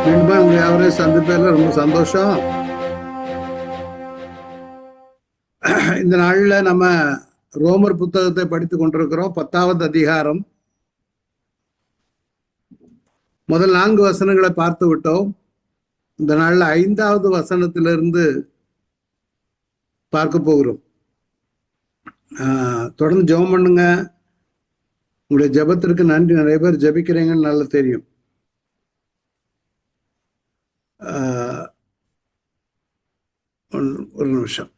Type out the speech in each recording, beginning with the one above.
மீண்டும் உங்க யாவரையும் சந்திப்பதில் ரொம்ப சந்தோஷம். இந்த நாள்ல நம்ம ரோமர் புத்தகத்தை படித்துக் கொண்டிருக்கிறோம். 10வது அதிகாரம் முதல் 4 வசனங்களை பார்த்து விட்டோம். இந்த நாள்ல 5வது வசனத்திலிருந்து பார்க்க போகிறோம். தொடர்ந்து ஜெபம் பண்ணுங்க. உங்களுடைய ஜெபத்திற்கு நன்றி. நிறைய பேர் ஜெபிக்கிறீங்கன்னு நல்லா தெரியும். ஒரு நிமிஷம்.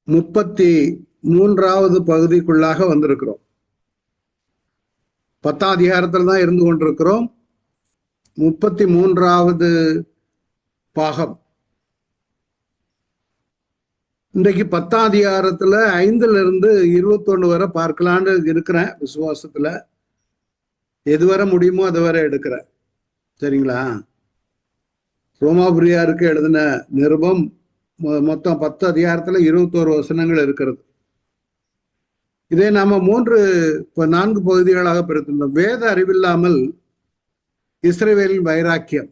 33வது பகுதிக்குள்ளாக வந்திருக்கிறோம். 10ஆம் அதிகாரத்தில் தான் இருந்து கொண்டிருக்கிறோம். 33வது பாகம். இன்றைக்கு 10ஆம் அதிகாரத்துல 5லிருந்து 21 வரை பார்க்கலான்னு இருக்கிறேன். விசுவாசத்துல எதுவரை முடியுமோ அது வரை எடுக்கிறேன். சரிங்களா? ரோமாபுரியாருக்கு எழுதின நிருபம் மொத்தம் 10 அதிகாரத்துல 21 வசனங்கள் இருக்கிறது. இதை நாம 4 பகுதிகளாக பிரித்திருந்தோம். வேத அறிவில்லாமல் இஸ்ரவேலின் வைராக்கியம்.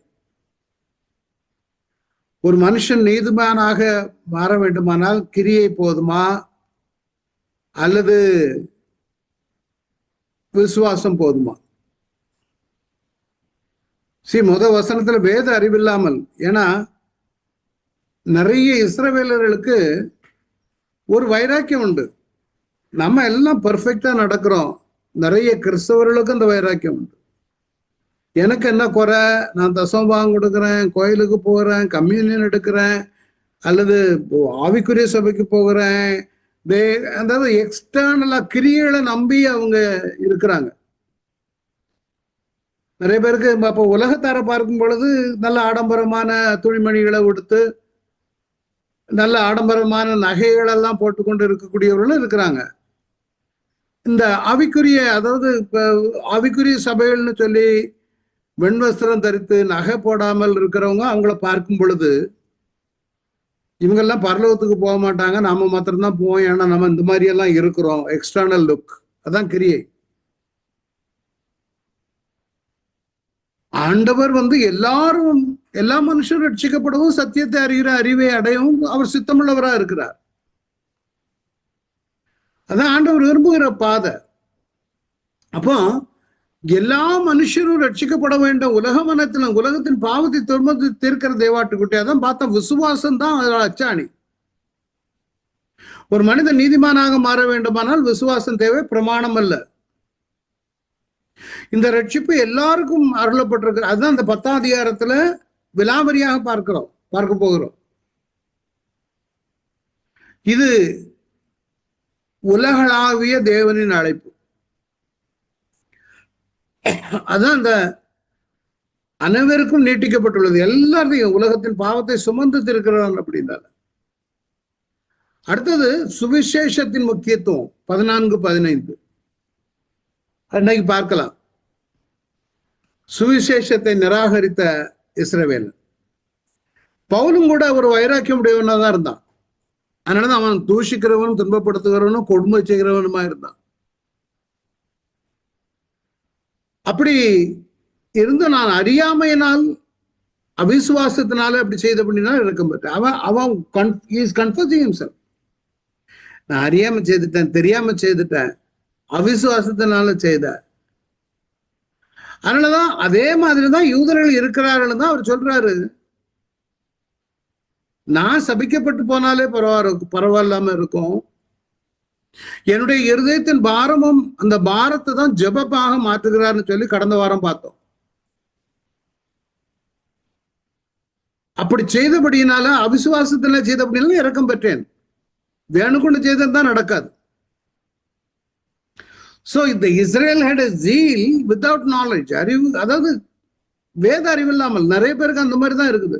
ஒரு மனுஷன் நீதிமானாக மாற வேண்டுமானால் கிரியை போதுமா அல்லது விசுவாசம் போதுமா? வசனத்துல வேத அறிவில்லாமல். ஏன்னா நிறைய இஸ்ரவேலர்களுக்கு ஒரு வைராக்கியம் உண்டு. நம்ம எல்லாம் பெர்ஃபெக்டா நடக்கிறோம். நிறைய கிறிஸ்தவர்களுக்கு அந்த வைராக்கியம் உண்டு. எனக்கு என்ன குறை? நான் தசமபாகம் கொடுக்குறேன், கோயிலுக்கு போகிறேன், கம்யூனியன் எடுக்கிறேன், அல்லது ஆவிக்குரிய சபைக்கு போகிறேன். அதாவது எக்ஸ்டர்னலா கிரியைகளை நம்பி அவங்க இருக்கிறாங்க. நிறைய பேருக்கு அப்போ உலகத்தார பார்க்கும் பொழுது நல்ல ஆடம்பரமான துணிமணிகளை உடுத்து நல்ல ஆடம்பரமான நகைகள் எல்லாம் போட்டுக்கொண்டு இருக்கக்கூடியவர்களும் இருக்கிறாங்க. இந்த ஆவிக்குரிய, அதாவது ஆவிக்குரிய சபைகள்னு சொல்லி வெண்வஸ்திரம் தரித்து நகை போடாமல் இருக்கிறவங்க அவங்கள பார்க்கும் பொழுது இவங்கெல்லாம் பரலோகத்துக்கு போக மாட்டாங்க, நாம மாத்திரம்தான் போவோம். ஏன்னா நம்ம இந்த மாதிரி எல்லாம் இருக்கிறோம். எக்ஸ்டர்னல் லுக், அதான் கிரியை. ஆண்டவர் எல்லாரும், எல்லா மனுஷரும் ரட்சிக்கப்படவும் சத்தியத்தை அறிகிற அறிவை அடையவும் அவர் சித்தமுள்ளவரா இருக்கிறார். அதான் ஆண்டவர் விரும்புகிற பாதை. அப்போ எல்லா மனுஷரும் ரட்சிக்கப்பட வேண்டும். உலகத்தின் பாவத்தை தொன்மத்தை தீர்க்கிற தேவாட்டுக்குட்டி. அதான் பார்த்தா விசுவாசம் தான் அதோட அச்சாணி. ஒரு மனிதன் நீதிமானாக மாற வேண்டுமானால் விசுவாசம் தேவை, பிரமாணம் அல்ல. இந்த ரட்சிப்பு எல்லாருக்கும் அருளப்பட்டிருக்கு. அதுதான் இந்த 10ஆம் அதிகாரத்துல விலாவரியாக பார்க்க போகிறோம். இது உலகளாவிய தேவனின் அழைப்பு. அதான் அந்த அனைவருக்கும் நீட்டிக்கப்பட்டுள்ளது. எல்லாத்தையும் உலகத்தின் பாவத்தை சுமந்து திருக்கிறான் அப்படின்னால. அடுத்தது சுவிசேஷத்தின் முக்கியத்துவம் 14-15 அன்னைக்கு பார்க்கலாம். சுவிசேஷத்தை நிராகரித்த இஸ்ரவேல். பவுலும் கூட ஒரு வைராக்கியம் உடையவனா தான் இருந்தான். அதனாலதான் அவன் தூஷிக்கிறவனும் துன்பப்படுத்துகிறவனும் கொடுமை செய்கிறவனுமா இருந்தான். அப்படி இருந்து நான் அறியாமையினால் அவிசுவாசத்தினால அப்படி செய்த அப்படின்னா இறக்கம் பெற்ற அவன் நான் அறியாம செய்துட்டேன், தெரியாம செய்துட்டேன், அவிசுவாசத்தினால செய்த. அதனாலதான் அதே மாதிரிதான் யூதர்கள் இருக்கிறார்கள் தான் அவர் சொல்றாரு. நான் சபிக்கப்பட்டு போனாலே பரவாயில்லாம இருக்கும். என்னுடைய இருதயத்தின் பாரமும் அந்த பாரத்தை தான் ஜெபமாக மாற்றுகிறார்னு சொல்லி கடந்த வாரம் பார்த்தோம். அப்படி செய்தபடியினால அவிசுவாசத்துல செய்தபடினால இறக்கம் பெற்றேன். வேணுகொண்டு செய்தான் நடக்காது. So the Israel had a zeal without knowledge. அறிவு, அதாவது வேத அறிவு இல்லாமல். நிறைய பேருக்கு அந்த மாதிரி தான் இருக்குது.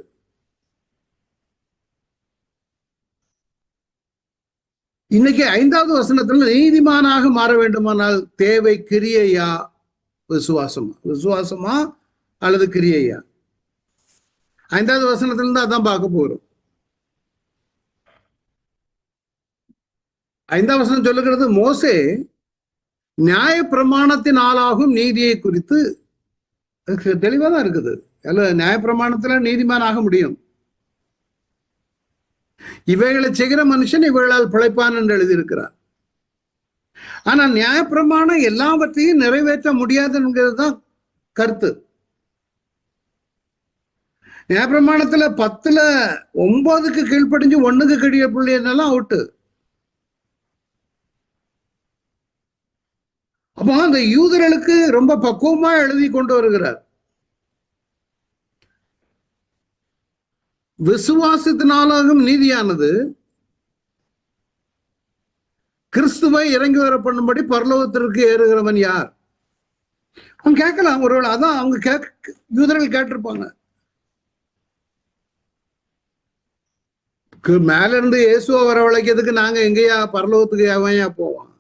இன்னைக்கு 5வது வசனத்துல நீதிமானாக மாற வேண்டுமானால் தேவை கிரியையா விசுவாசமா அல்லது கிரியையா? 5வது வசனத்துல இருந்து அதான் பார்க்க போறோம். 5ஆம் வசனம் சொல்லுகிறது, மோசே நியாய பிரமாணத்தின் ஆளாகும் நீதியை குறித்து தெளிவா தான் இருக்குது. நியாய பிரமாணத்துல நீதிமான் ஆக முடியும். இவைகளை செய்கிற மனுஷன் இவைகளால் பிழைப்பான் என்று எழுதியிருக்கிறார். ஆனா நியாய பிரமாணம் எல்லாவற்றையும் நிறைவேற்ற முடியாதுங்கிறது தான் கருத்து. நியாயப்பிரமாணத்துல 10ல் 9க்கு கீழ்ப்படிஞ்சு 1க்கு கீழ்ப்படியெல்லாம் அவுட்டு. அப்போ அந்த யூதர்களுக்கு ரொம்ப பக்குவமா எழுதி கொண்டு வருகிறார். விசுவாசத்தினாலும் நீதியானது கிறிஸ்துவை இறங்கி வர பண்ணும்படி பரலோகத்திற்கு ஏறுகிறவன் யார்? அவன் கேட்கலாம். ஒருவேளை அதான் அவங்க யூதர்கள் கேட்டிருப்பாங்க. மேல இருந்து இயேசுவை வரவழைக்கிறதுக்கு நாங்க எங்கேயா பரலோகத்துக்கு எவன்யா போவான்?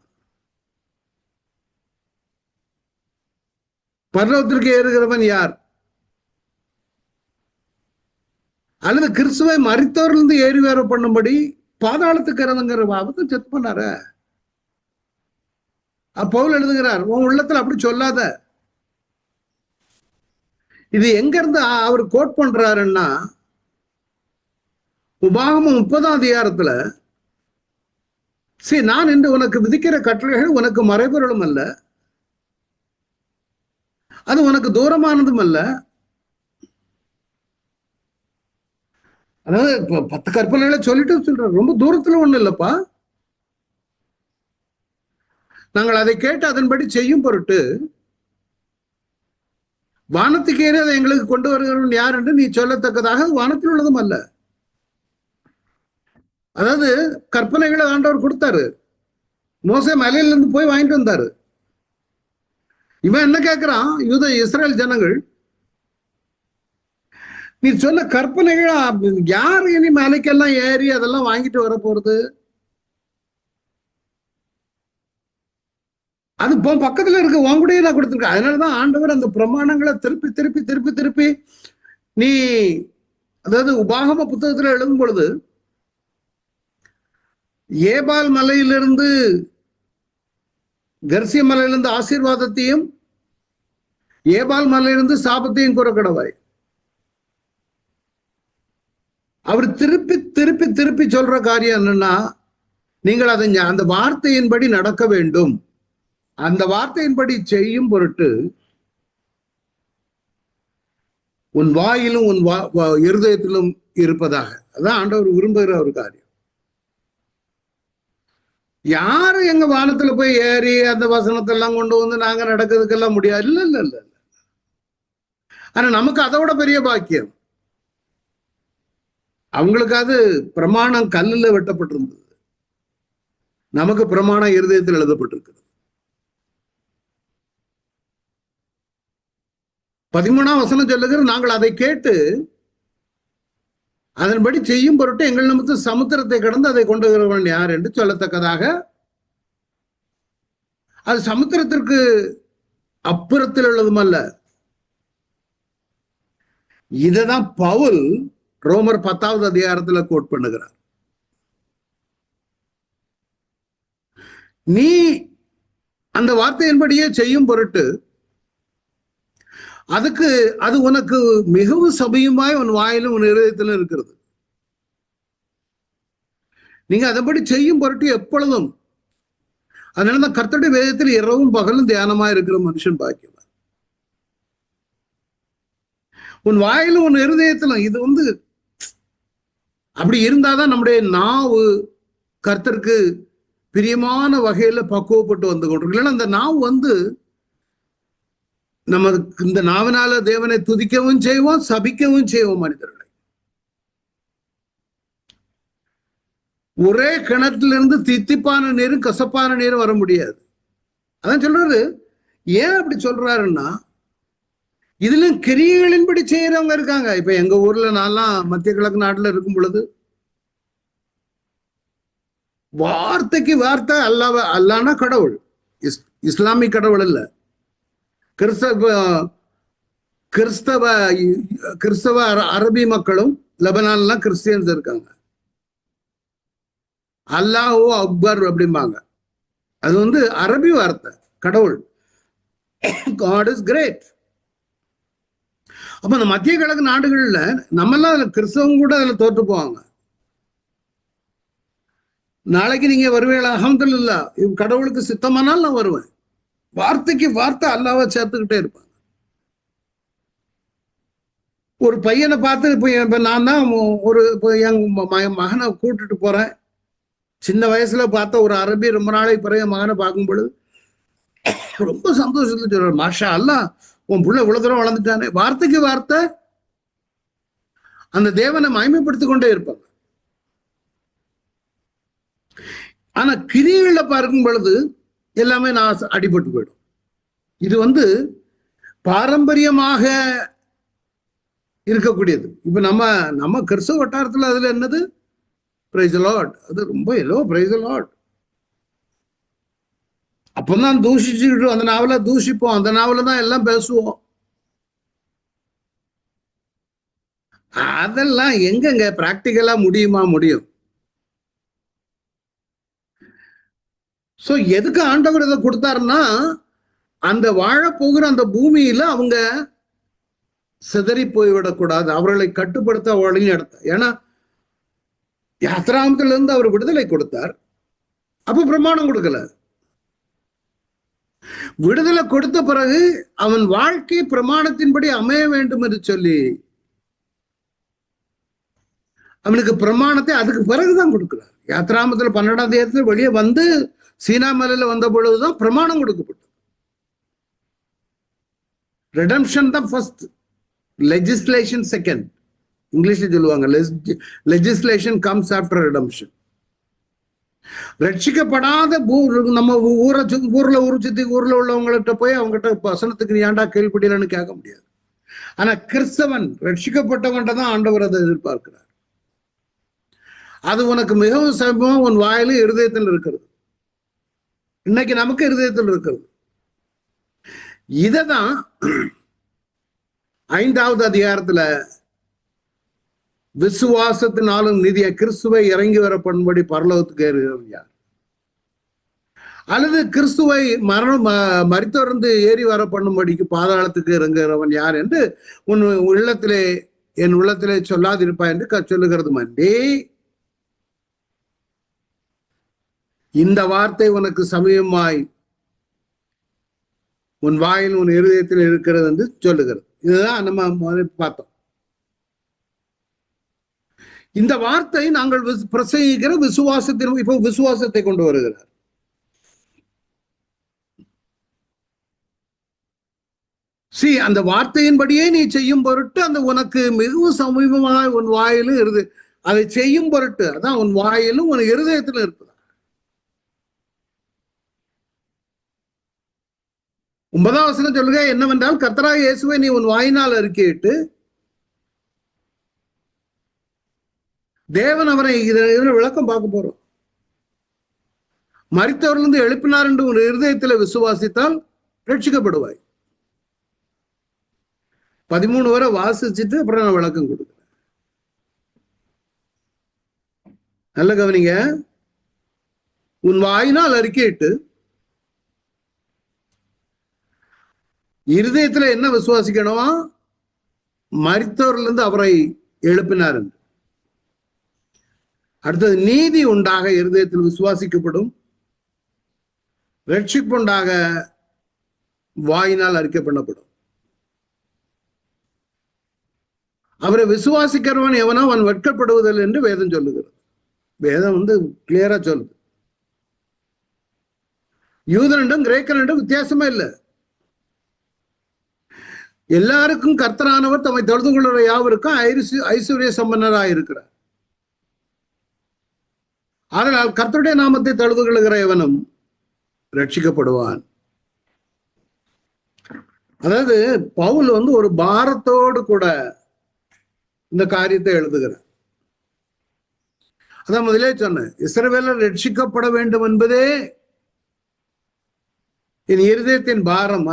பரலோகத்திற்கு ஏறுகிறவன் யார்? அல்லது கிறிஸ்துவை மரித்தவரிலிருந்து ஏறி வேற பண்ணும்படி பாதாளத்துக்கு இறங்குங்கிற பாவத்தை செத்து பண்ணார. பவுல் எழுதுகிறார், உன் உள்ளத்துல அப்படி சொல்லாத. இது எங்க இருந்து அவர் கோட் பண்றாருன்னா, உபாகமம் 30ஆம் அதிகாரத்துல, சரி நான் இன்று உனக்கு விதிக்கிற கட்டளைகள் உனக்கு மறைபொருளும் அல்ல, அது உனக்கு தூரமானதும் அல்ல. அதாவது 10 கற்பனைகளை சொல்லிட்டு சொல்ற, ரொம்ப தூரத்துல ஒண்ணு இல்லப்பா. நாங்கள் அதை கேட்டு அதன்படி செய்யும் பொருட்டு வானத்துக்கு ஏறி அதை எங்களுக்கு கொண்டு வருகிறவன் யார் என்று நீ சொல்லத்தக்கதாக வானத்தில் உள்ளதும் அல்ல. அதாவது கற்பனைகளை ஆண்டவர் கொடுத்தாரு. மோசே மலையில இருந்து போய் வாங்கிட்டு வந்தாரு. இவன் என்ன கேட்கிறான்? இஸ்ரேல் ஜனங்கள், நீ சொன்ன கற்பனைகள் யார் இனி மலைக்கெல்லாம் ஏறி அதெல்லாம் வாங்கிட்டு வர போறது? அது பக்கத்துல இருக்க உங்கூடயே நான் கொடுத்துருக்கேன். அதனாலதான் ஆண்டவர் அந்த பிரமாணங்களை திருப்பி திருப்பி திருப்பி திருப்பி நீ, அதாவது உபாகம புத்தகத்துல எழுதும் பொழுது, ஏபால் மலையிலிருந்து கர்சிய மலையிலிருந்து ஆசீர்வாதத்தையும் ஏபால் மலையிலிருந்து சாபத்தையும் கூறக்கடவாய். அவர் திருப்பி திருப்பி திருப்பி சொல்ற காரியம் என்னன்னா, நீங்கள் அதை அந்த வார்த்தையின்படி நடக்க வேண்டும். அந்த வார்த்தையின்படி செய்யும் பொருட்டு உன் வாயிலும் உன் இருதயத்திலும் இருப்பதாக. அதான் ஆண்டவர் விரும்புகிற ஒரு காரியம். யாரு எங்க வானத்துல போய் ஏறி அந்த வசனத்தை எல்லாம் கொண்டு வந்து நாங்க நடக்கிறதுக்கெல்லாம் முடியாது. இல்ல இல்ல இல்ல. ஆனா நமக்கு அதை விட பெரிய பாக்கியம். அவங்களுக்கு அது பிரமாணம் கல்லுல வெட்டப்பட்டிருந்தது. நமக்கு பிரமாணம் இருதயத்தில் எழுதப்பட்டிருக்கிறது. 13ஆம் வசனம் சொல்லுகிற, நாங்கள் அதை கேட்டு அதன்படி செய்யும் பொருட்டு எங்கள் நிமித்தம் சமுத்திரத்தை கடந்து அதை கொண்டு வருகிறவன் யார் என்று சொல்லத்தக்கதாக. அது சமுத்திரத்திற்கு அப்புறத்தில் உள்ளதும் அல்ல. இததான் பவுல் ரோமர் 10ஆவது அதிகாரத்துல கோட் பண்ணுகிறார். நீ அந்த வார்த்தையின்படியே செய்யும் பொருட்டு அதுக்கு அது உனக்கு மிகவும் சபையுமாய் உன் வாயிலும் உன் இருதயத்திலும் இருக்கிறது. நீங்க அதன்படி செய்யும் பொருட்டு எப்பொழுதும், அதனாலதான் கர்த்தருடைய வேதத்தில் இரவும் பகலும் தியானமா இருக்கிற மனுஷன் பாக்கியவான். உன் வாயிலும் உன் இருதயத்திலும் இது அப்படி இருந்தாதான் நம்முடைய நாவு கர்த்தருக்கு பிரியமான வகையில பக்குவப்பட்டு வந்து கொண்டிருக்கு. இல்லைன்னா அந்த நாவு நம்ம இந்த நாவினால தேவனை துதிக்கவும் செய்வோம், சபிக்கவும் செய்வோம் மனிதர்களை. ஒரே கிணற்றிலிருந்து தித்திப்பான நீரும் கசப்பான நீரும் வர முடியாது. அதான் சொல்றாரு. ஏன் அப்படி சொல்றாருன்னா, இதுலயும் கிரியைகளின்படி செய்யறவங்க இருக்காங்க. இப்ப எங்க ஊர்ல நான்லாம் மத்திய கிழக்கு நாட்டுல இருக்கும் பொழுது, வார்த்தைக்கு வார்த்தை அல்லானா கடவுள், இஸ்லாமிக் கடவுள் இல்ல, கிறிஸ்தவ அரபி மக்களும் லெபனான்லாம் கிறிஸ்டியன்ஸ் இருக்காங்க. அல்லாஹோ அக்பர் அப்படிம்பாங்க. அது அரபி வார்த்தை. கடவுள். God is great. அப்ப இந்த மத்திய கிழக்கு நாடுகள்ல நம்மெல்லாம் அதுல கிறிஸ்தவங்க கூட அதுல தோற்று போவாங்க. நாளைக்கு நீங்க வருவீங்களா? அல்ஹம்துலில்லாஹ், கடவுளுக்கு சித்தமானால் நான் வருவேன். வார்த்தைக்கு வார்த்தை அல்லாஹ்வை சேர்த்துக்கிட்டே இருப்பாங்க. ஒரு பையனை பார்த்து இப்ப நான் தான் ஒரு என் மகனை கூட்டிட்டு போறேன். சின்ன வயசுல பார்த்த ஒரு அரபி ரொம்ப நாளைக்கு பிறகு மகனை பார்க்கும் பொழுது ரொம்ப சந்தோஷத்துல சொல்றாரு, மாஷா அல்லாஹ், உன் புள்ள இவ்வளவு தூரம் வளர்ந்துட்டானே. வார்த்தைக்கு வார்த்தை அந்த தேவனை மகிமைப்படுத்திக் கொண்டே இருப்பாங்க. ஆனா கிரிகளை பார்க்கும் பொழுது எல்லாமே நான் அடிபட்டு போயிடும். இது பாரம்பரியமாக இருக்கக்கூடியது. இப்ப நம்ம கிறிஸ்தவ வட்டாரத்துல அதுல என்னது பிரைஸ் தி லார்ட், அது ரொம்ப எல்லோ பிரைஸ் தி லார்ட். அப்பதான் தூஷிச்சுக்கிட்டு அந்த நாவல தூஷிப்போம், அந்த நாவல தான் எல்லாம் பேசுவோம். அதெல்லாம் எங்கங்க பிராக்டிக்கலா முடியும்? சோ எதுக்கு ஆண்டவர் இதை கொடுத்தாருன்னா, அந்த வாழ போகிற அந்த பூமியில அவங்க சிதறி போய்விடக்கூடாது, அவர்களை கட்டுப்படுத்த வழி நடத்த. ஏன்னா யாத்ராமத்துல இருந்து அவர் விடுதலை கொடுத்தார், அப்ப பிரமாணம் கொடுக்கல. விடுதலை கொடுத்த பிறகு அவன் வாழ்க்கை பிரமாணத்தின்படி அமைய வேண்டும் என்று சொல்லி அவனுக்கு பிரமாணத்தை அதுக்கு பிறகுதான் கொடுக்கிறார். யாத்ராமத்துல 12ஆம் தேதியில வெளியே வந்து சீனா மலையில வந்த பொழுதுதான் பிரமாணம் கொடுக்கப்பட்டது. ரெடம்ஷன் தான் ஃபர்ஸ்ட், லெஜிஸ்லேஷன் செகண்ட். இங்கிலீஷ்ல சொல்லுவாங்க லெஜிஸ்லேஷன் கம்ஸ் ஆஃப்டர் ரெடம்ஷன். ரட்சிக்கப்படாத நம்ம ஊர்ல ஊர்ல உள்ளவங்கள்ட்ட போய் அவங்ககிட்ட வசனத்துக்கு நீ ஏன்டா கேள்விப்படலன்னு கேட்க முடியாது. ஆனா கிறிஸ்தவன் ரட்சிக்கப்பட்டவன்ட்ட தான் ஆண்டவர் அதை எதிர்பார்க்கிறார். அது உனக்கு மிகவும் சமீபமா உன் வாயிலும் இருதயத்தில் இருக்கிறது. இன்னைக்கு நமக்கு இருதயத்தில் இருக்கிறது. இததான் 5வது அதிகாரத்துல விசுவாசத்தினாலும் நிதிய கிறிஸ்துவை இறங்கி வர பண்ணும்படி பரலோகத்துக்கு ஏறுகிறவன் யார்? அல்லது கிறிஸ்துவை மரித்தோர்ந்து ஏறி வர பண்ணும்படிக்கு பாதாளத்துக்கு இறங்குகிறவன் யார் என்று என் உள்ளத்திலே சொல்லாதிருப்பா என்று சொல்லுகிறது. மண்டே இந்த வார்த்தை உனக்கு சமயமாய் உன் வாயில் உன் இருதயத்தில் இருக்கிறது என்று சொல்லுகிறது. இதுதான் நம்ம பார்த்தோம். இந்த வார்த்தை நாங்கள் பிரசங்கிக்கிற விசுவாசத்தின் இப்போ விசுவாசத்தை கொண்டு வருகிறார். அந்த வார்த்தையின்படியே நீ செய்யும் பொருட்டு அந்த உனக்கு மிகவும் சமீபமாக உன் வாயிலும் இருந்து அதை செய்யும் பொருட்டு, அதான் உன் வாயிலும் உன் இருதயத்திலும் இருப்பதா. 9ஆம் வசனம் சொல்லுக என்னவென்றால், கர்த்தராகிய இயேசுவை நீ உன் வாயினால் அறிக்கையிட்டு தேவன் அவரை இதுல விளக்கம் பார்க்க போறோம். மரித்தவரிலிருந்து எழுப்பினார் என்று ஒரு இருதயத்தில் விசுவாசித்தால் ரட்சிக்கப்படுவாய். 13 வரை வாசிச்சுட்டு அப்புறம் நான் விளக்கம் கொடுக்கிறேன். நல்ல கவனிங்க. உன் வாயினால் அறிக்கையிட்டு இருதயத்துல என்ன விசுவாசிக்கணுமா? மரித்தவரிலிருந்து அவரை எழுப்பினார் என்று. அடுத்தது நீதி உண்டாக இருதயத்தில் விசுவாசிக்கப்படும், ரட்சிப்பு உண்டாக வாயினால் அறிக்கை பண்ணப்படும். அவரை விசுவாசிக்கிறவன் எவனோ அவன் வெட்கப்படுவதில்லை என்று வேதம் சொல்லுகிறது. வேதம் கிளியரா சொல்லுது. யூதனிடம் கிரேக்கனிடம் வித்தியாசமே இல்லை. எல்லாருக்கும் கர்த்தரானவர் தம்மை தொழுது கொள்கிற யாவருக்கும் ஐஸ்வர்ய சம்பன்னராக இருக்கிறார். அதனால் கர்த்தருடைய நாமத்தை தொழுது கொள்கிற எவனும் ரட்சிக்கப்படுவான். அதாவது பவுல் ஒரு பாரத்தோடு கூட இந்த காரியத்தை எழுதுகிறார். அதான் முதலே சொன்னேன், இஸ்ரவேலர் ரட்சிக்கப்பட வேண்டும் என்பதே என் இருதயத்தின் பாரம்.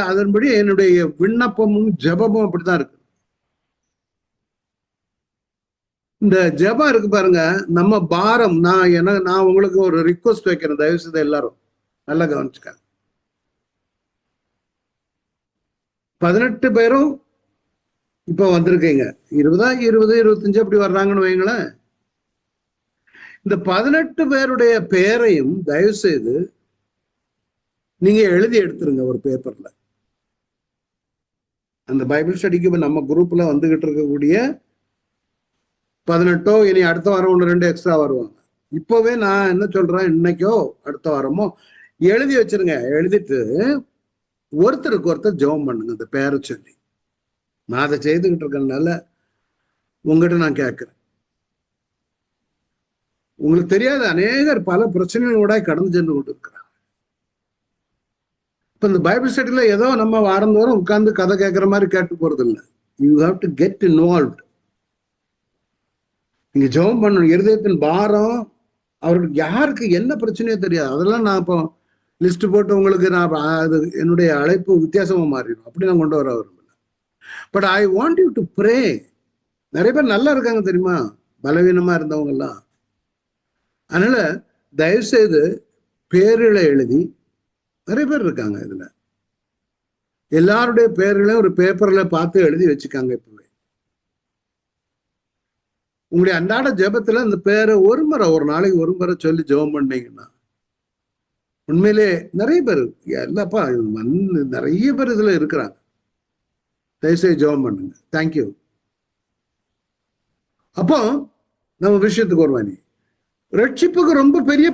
அதன்படி என்னுடைய விண்ணப்பமும் ஜபமும் அப்படித்தான் இருக்கு. இந்த ஜபம் இருக்கு பாருங்க, நம்ம பாரம். நான் உங்களுக்கு ஒரு ரிக்வஸ்ட் வைக்கிறேன், தயவு செய்து எல்லாரும் நல்லா கவனிச்சுக்க. 18 பேரும் இப்ப வந்திருக்கீங்க. 20, 25 அப்படி வர்றாங்கன்னு வைங்களேன். இந்த 18 பேருடைய பெயரையும் தயவு செய்து நீங்க எழுதி எடுத்துருங்க ஒரு பேப்பர்ல. அந்த பைபிள் ஸ்டடிக்கு நம்ம குரூப்ல வந்துகிட்டு இருக்கக்கூடிய 18 இனி அடுத்த வாரம் 1-2 எக்ஸ்ட்ரா வருவாங்க. இப்பவே நான் என்ன சொல்றேன், இன்னைக்கோ அடுத்த வாரமோ எழுதி வச்சிருங்க. எழுதிட்டு ஒருத்தருக்கு ஒருத்தர் ஜெபம் பண்ணுங்க அந்த பேரை சொல்லி. நான் அதை செய்துகிட்டு இருக்கனால உங்ககிட்ட நான் கேட்கிறேன். உங்களுக்கு தெரியாத அநேகர் பல பிரச்சனைகளோட கடந்து சென்று கொண்டு இருக்கிறாங்க. இப்ப இந்த பைபிள் ஸ்டடியில ஏதோ நம்ம வாரந்தோறும் உட்கார்ந்து கதை கேட்கிற மாதிரி கேட்டு போறது இல்லை. You have to get involved. நீங்க ஜெபம் பண்ணணும். இருதயத்தின் பாரம் அவருக்கு யாருக்கு என்ன பிரச்சனையோ தெரியாது. அதெல்லாம் நான் இப்போ லிஸ்ட் போட்டு உங்களுக்கு நான் அது என்னுடைய அழைப்பு வித்தியாசமா மாறிடும். அப்படி நான் கொண்டு வர விரும்பல. But I want you to pray. நிறைய பேர் நல்லா இருக்காங்க தெரியுமா, பலவீனமா இருந்தவங்க எல்லாம். அதனால தயவு செய்து பேர்களை எழுதி, நிறைய பேர் இருக்காங்க இதுல, எல்லாருடைய பேர்களையும் ஒரு பேப்பர்ல பார்த்து எழுதி வச்சுக்காங்க. இப்பவே உங்களுடைய அன்றாட ஜெபத்துல இந்த பேரை ஒரு நாளைக்கு ஒரு முறை சொல்லி ஜெபம் பண்ணீங்கன்னா உண்மையிலே நிறைய பேர் இல்லப்பா நிறைய பேர் இதுல இருக்கிறாங்க. தயவுசெய்து ஜெபம் பண்ணுங்க. தேங்க்யூ. அப்போ நம்ம விஷயத்துக்கு வருவானி. ரட்சிப்புக்கு ரொம்ப பெரிய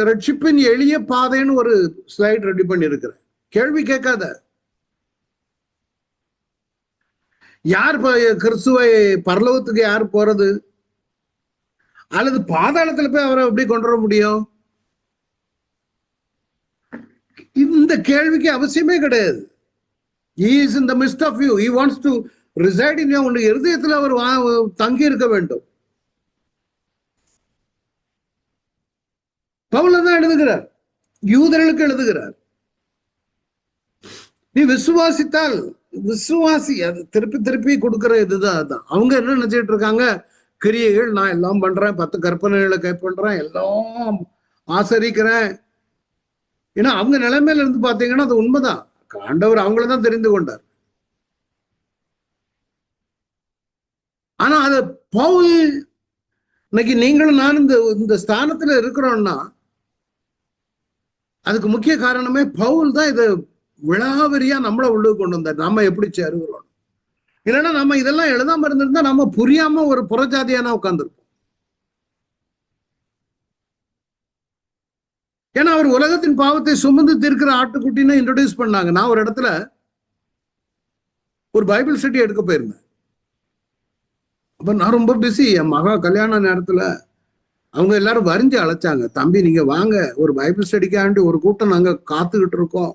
ரட்சிப்பின் எளிய பாதைன்னு ஒரு ஸ்லைட் ரெடி பண்ணி இருக்கிறேன். கேள்வி கேட்காத. யார் கிறிஸ்துவை பரலோகத்துக்கு யார் போறது, அல்லது பாதாளத்துல போய் அவரை எப்படி கொண்டு வர முடியும்? இந்த கேள்விக்கு அவசியமே கிடையாது. He is in the midst of you. He wants to reside in you. உன்னுடைய இருதயத்தில் அவர் தங்கி இருக்க வேண்டும். பவுல் தான் எழுதுகிறார், யூதர்களுக்கு எழுதுகிறார். நீ விசுவாசித்தால், விசுவாசி, அது திருப்பி திருப்பி கொடுக்கிற இதுதான். அதான் அவங்க என்ன நினைச்சிட்டு இருக்காங்க, கிரியைகள் நான் எல்லாம் பண்றேன், 10 கற்பனைகளை கை பண்றேன், எல்லாம் ஆசரிக்கிறேன். ஏன்னா அவங்க நிலைமையில இருந்து பாத்தீங்கன்னா அது உண்மைதான். ஆண்டவர் அவங்களதான் தெரிந்து கொண்டார். ஆனா அது பவுல், இன்னைக்கு நீங்களும் நான் இந்த ஸ்தானத்துல இருக்கிறோம்னா அதுக்கு முக்கிய காரணமே பவுல் தான். இதை விழாவரியா நம்மள உள்ளே கொண்டு வந்தார். நாம எப்படி சேருகிறோம். இல்லைன்னா நம்ம இதெல்லாம் எழுதாம இருந்திருந்தா நம்ம புரியாம ஒரு புறஜாதியானா உட்கார்ந்துருப்போம். ஏன்னா அவர் உலகத்தின் பாவத்தை சுமந்து தீர்க்கிற ஆட்டுக்குட்டின்னு இன்ட்ரோடியூஸ் பண்ணாங்க. நான் ஒரு இடத்துல ஒரு பைபிள் ஸ்டடி எடுக்க போயிருந்தேன். அப்ப நான் ரொம்ப பிஸி. என் மகா கல்யாண நேரத்துல அவங்க எல்லாரும் வரிஞ்சு அழைச்சாங்க, தம்பி நீங்க வாங்க ஒரு பைபிள் ஸ்டடிக்காண்டி ஒரு கூட்டம் நாங்க காத்துக்கிட்டு இருக்கோம்,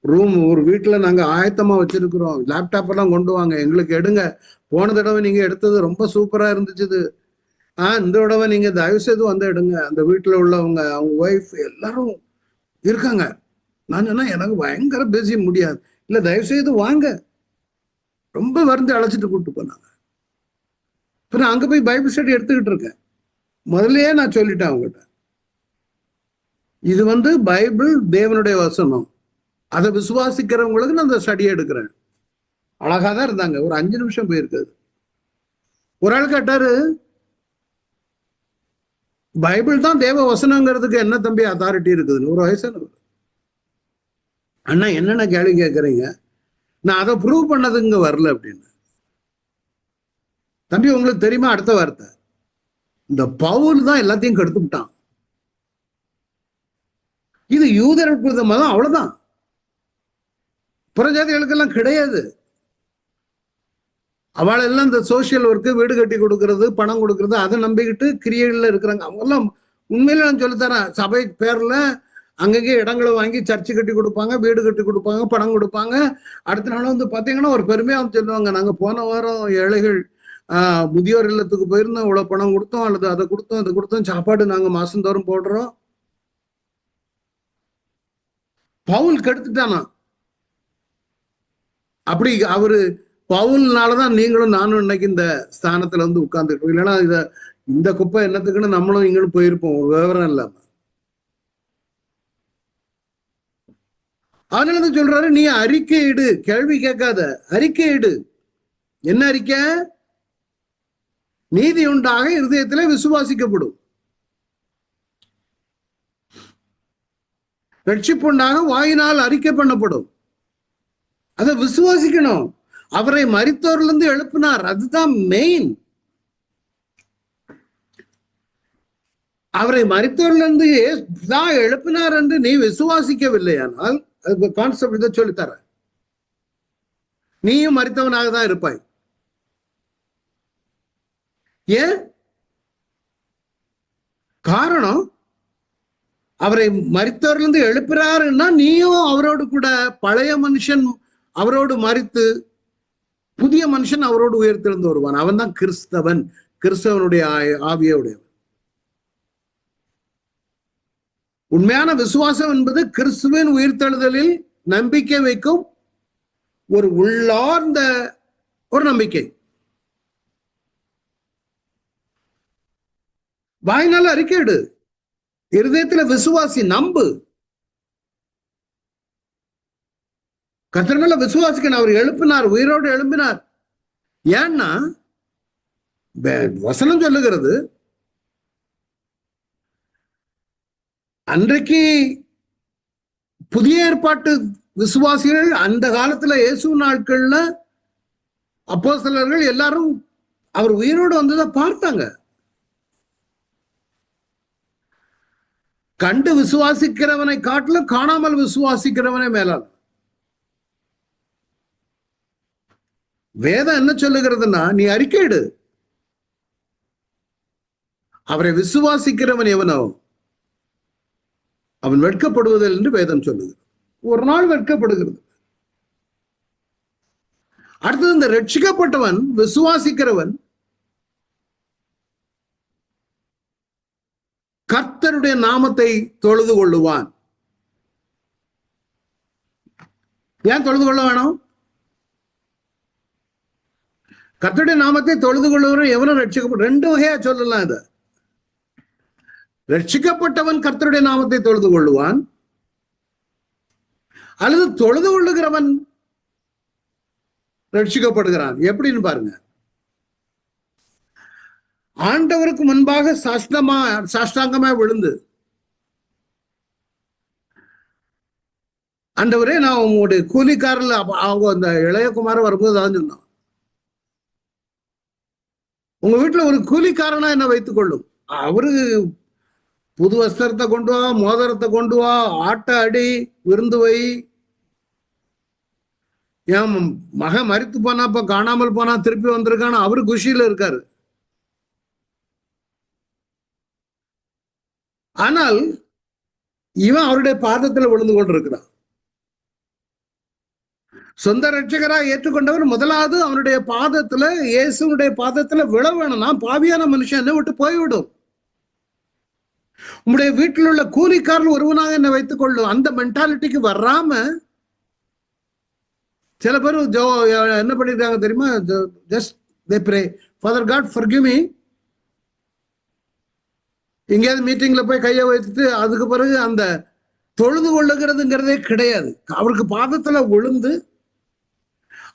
ரூம் ஒரு வீட்டுல நாங்க ஆயத்தமா வச்சிருக்கிறோம், லேப்டாப் எல்லாம் கொண்டு வாங்க, எங்களுக்கு எடுங்க. போன தடவை நீங்க எடுத்தது ரொம்ப சூப்பரா இருந்துச்சு, இந்த தடவை நீங்க தயவு செய்து வந்து எடுங்க. அந்த வீட்டுல உள்ளவங்க, அவங்க ஒய்ஃப் எல்லாரும் இருக்காங்க. நான் சொன்னா எனக்கு பயங்கர பேசி முடியாது. இல்ல தயவு செய்து வாங்க. ரொம்ப வருந்து அழைச்சிட்டு கூப்பிட்டு போனாங்க. இப்ப நான் அங்க போய் பைபிள் ஸ்டடி எடுத்துக்கிட்டு இருக்கேன். முதல்லயே நான் சொல்லிட்டேன் அவங்ககிட்ட, இது பைபிள் தேவனுடைய வசனம், அதை விசுவாசிக்கிறவங்களுக்கு நான் அந்த ஸ்டடியை எடுக்கிறேன். அழகாதான் இருந்தாங்க. ஒரு 5 நிமிஷம் போயிருக்காது. ஒரு ஆள் கேட்டாரு, பைபிள் தான் தேவ வசனங்கிறதுக்கு என்ன தம்பி அத்தாரிட்டி இருக்குதுன்னு. ஒரு வயசானவர். அண்ணா என்னென்ன கேள்வி கேட்கறீங்க, நான் அதை ப்ரூவ் பண்ணது இங்க வரல அப்படின்னு. தம்பி உங்களுக்கு தெரியுமா அடுத்த வார்த்தை, இந்த பவுல் தான் எல்லாத்தையும் கெடுத்துட்டான். இது யூதர்களுக்கு மதம், அவ்வளவுதான். புறஜாதிகளுக்கெல்லாம் கிடையாது. அவள் எல்லாம் இந்த சோசியல் ஒர்க்கு, வீடு கட்டி கொடுக்கறது, பணம் கொடுக்கறது, அதை நம்பிக்கிட்டு கிரியைகள்ல இருக்கிறாங்க. அவங்க எல்லாம் உண்மையில நான் சொல்லித்தரேன், சபை பேர்ல அங்கங்கே இடங்களை வாங்கி சர்ச்சு கட்டி கொடுப்பாங்க, வீடு கட்டி கொடுப்பாங்க, பணம் கொடுப்பாங்க. அடுத்த நாள் பாத்தீங்கன்னா ஒரு பெருமையா சொல்லுவாங்க, நாங்க போன வாரம் ஏழைகள் முதியோர் இல்லத்துக்கு போயிருந்தோம், இவ்வளவு பணம் கொடுத்தோம், அல்லது அதை கொடுத்தோம், இதை கொடுத்தோம், சாப்பாடு நாங்க மாசந்தோறும் போடுறோம். பவுல் கெடுத்துட்டானா? அப்படி அவரு பவுல்னாலதான் நீங்களும் நானும் இன்னைக்கு இந்த ஸ்தானத்துல உட்கார்ந்துருக்கோம். இல்லைன்னா இந்த குப்பை என்னத்துக்குன்னு நம்மளும் இங்களும் போயிருப்போம், ஒரு விவரம் இல்லாம. அதனால சொல்றாரு, நீ அறிக்கையிடு, கேள்வி கேட்காத, அறிக்கையிடு. என்ன அறிக்கை? நீதி உண்டாக இருதயத்திலே விசுவாசிக்கப்படும், ரட்சிப்புண்டாக வாயினால் அறிக்கை பண்ணப்படும். அதை விசுவாசிக்கணும். அவரை மரித்தோரிலிருந்து எழுப்பினார், அதுதான் மெயின். அவரை மரித்தோரிலிருந்து தான் எழுப்பினார் என்று நீ விசுவாசிக்கவில்லையானால், அதுக்கு கான்செப்ட் இதை சொல்லித்தர, நீயும் மரித்தவனாக தான் இருப்பாய். ஏன் காரணம்? அவரை மரித்தவரிலிருந்து எழுப்புறாருன்னா நீயும் அவரோடு கூட பழைய மனுஷன் அவரோடு மரித்து புதிய மனுஷன் அவரோடு உயர்த்தெழுந்து வருவான். அவன் தான் கிறிஸ்தவன், கிறிஸ்தவனுடைய ஆவியுடையவன். உண்மையான விசுவாசம் என்பது கிறிஸ்துவின் உயிர்த்தெழுதலில் நம்பிக்கை வைக்கும் ஒரு உள்ளார்ந்த ஒரு நம்பிக்கை. வாயினால அறிக்கையிடு, இருதயத்துல விசுவாசி, நம்பு. கர்த்தர் மேல விசுவாசிக்கணும். அவர் எழுப்பினார், உயிரோடு எழுப்பினார். ஏன்னா வசனம் சொல்லுகிறது, அன்றைக்கு புதிய ஏற்பாட்டு விசுவாசிகள் அந்த காலத்துல இயேசு நாட்கள்ல அப்போஸ்தலர்கள் எல்லாரும் அவர் உயிரோடு வந்ததை பார்த்தாங்க. கண்டு விசுவாசிக்கிறவனை காட்டிலும் காணாமல் விசுவாசிக்கிறவனை மேலான. வேதம் என்ன சொல்லுகிறதுனா, நீ அறிக்கையிடு. அவரை விசுவாசிக்கிறவன் எவனோ அவன் வெட்கப்படுவதில் என்று வேதம் சொல்லுது. ஒரு நாள் வெட்கப்படுகிறது. அடுத்தது, இந்த ரட்சிக்கப்பட்டவன், விசுவாசிக்கிறவன் கர்த்தருடைய நாமத்தை தொழுது கொள்ளுவான். ஏன் தொழுது கொள்ள வேணும்? கர்த்தருடைய நாமத்தை தொழுது கொள்ளுகிறவன் எவனும் ரட்சிக்கப்பட்ட, ரெண்டு வகையா சொல்லலாம். இத ரட்சிக்கப்பட்டவன் கர்த்தருடைய நாமத்தை தொழுது கொள்ளுவான், அல்லது தொழுது கொள்ளுகிறவன் ரட்சிக்கப்படுகிறான். எப்படின்னு பாருங்க. ஆண்டவருக்கு முன்பாக சாஷ்டாங்கமா விழுந்து, ஆண்டவரே, நான் உங்களுடைய கூலிக்காரில் அவங்க அந்த இளையகுமார வரும்போது தான் சொன்னான், உங்க வீட்டுல ஒரு கூலிக்காரனா என்ன வைத்துக் கொள்ளும். அவரு புது வஸ்திரத்தை கொண்டு வா, மோதிரத்தை கொண்டு வா, ஆட்ட அடி, விருந்து வை. என் மகன் மரித்து போனா, இப்ப காணாமல் போனா, திருப்பி வந்திருக்கான, அவரு குஷியில இருக்காரு. ஆனால் இவன் அவருடைய பாதத்தில் விழுந்து கொண்டிருக்கிறான். சொந்த ரட்சகராக ஏற்றுக்கொண்டவர் முதலாவது அவனுடைய பாதத்துல, இயேசுடைய பாதத்துல விழ வேணும்னா, பாவியான மனுஷன் என்ன விட்டு போய்விடும். உங்களுடைய வீட்டில் உள்ள கூலிக்காரன் ஒருவனாக என்ன வைத்துக் கொள்ளும். அந்த மென்டாலிட்டிக்கு வராம சில பேர் என்ன பண்ணிருக்காங்க தெரியுமா? Just they pray, father God forgive me. எங்கேயாவது மீட்டிங்ல போய் கையை வைத்துட்டு அதுக்கு பிறகு அந்த தொழுது கொள்ளுகிறதுங்கிறதே கிடையாது. அவருக்கு பாதத்துல விழுந்து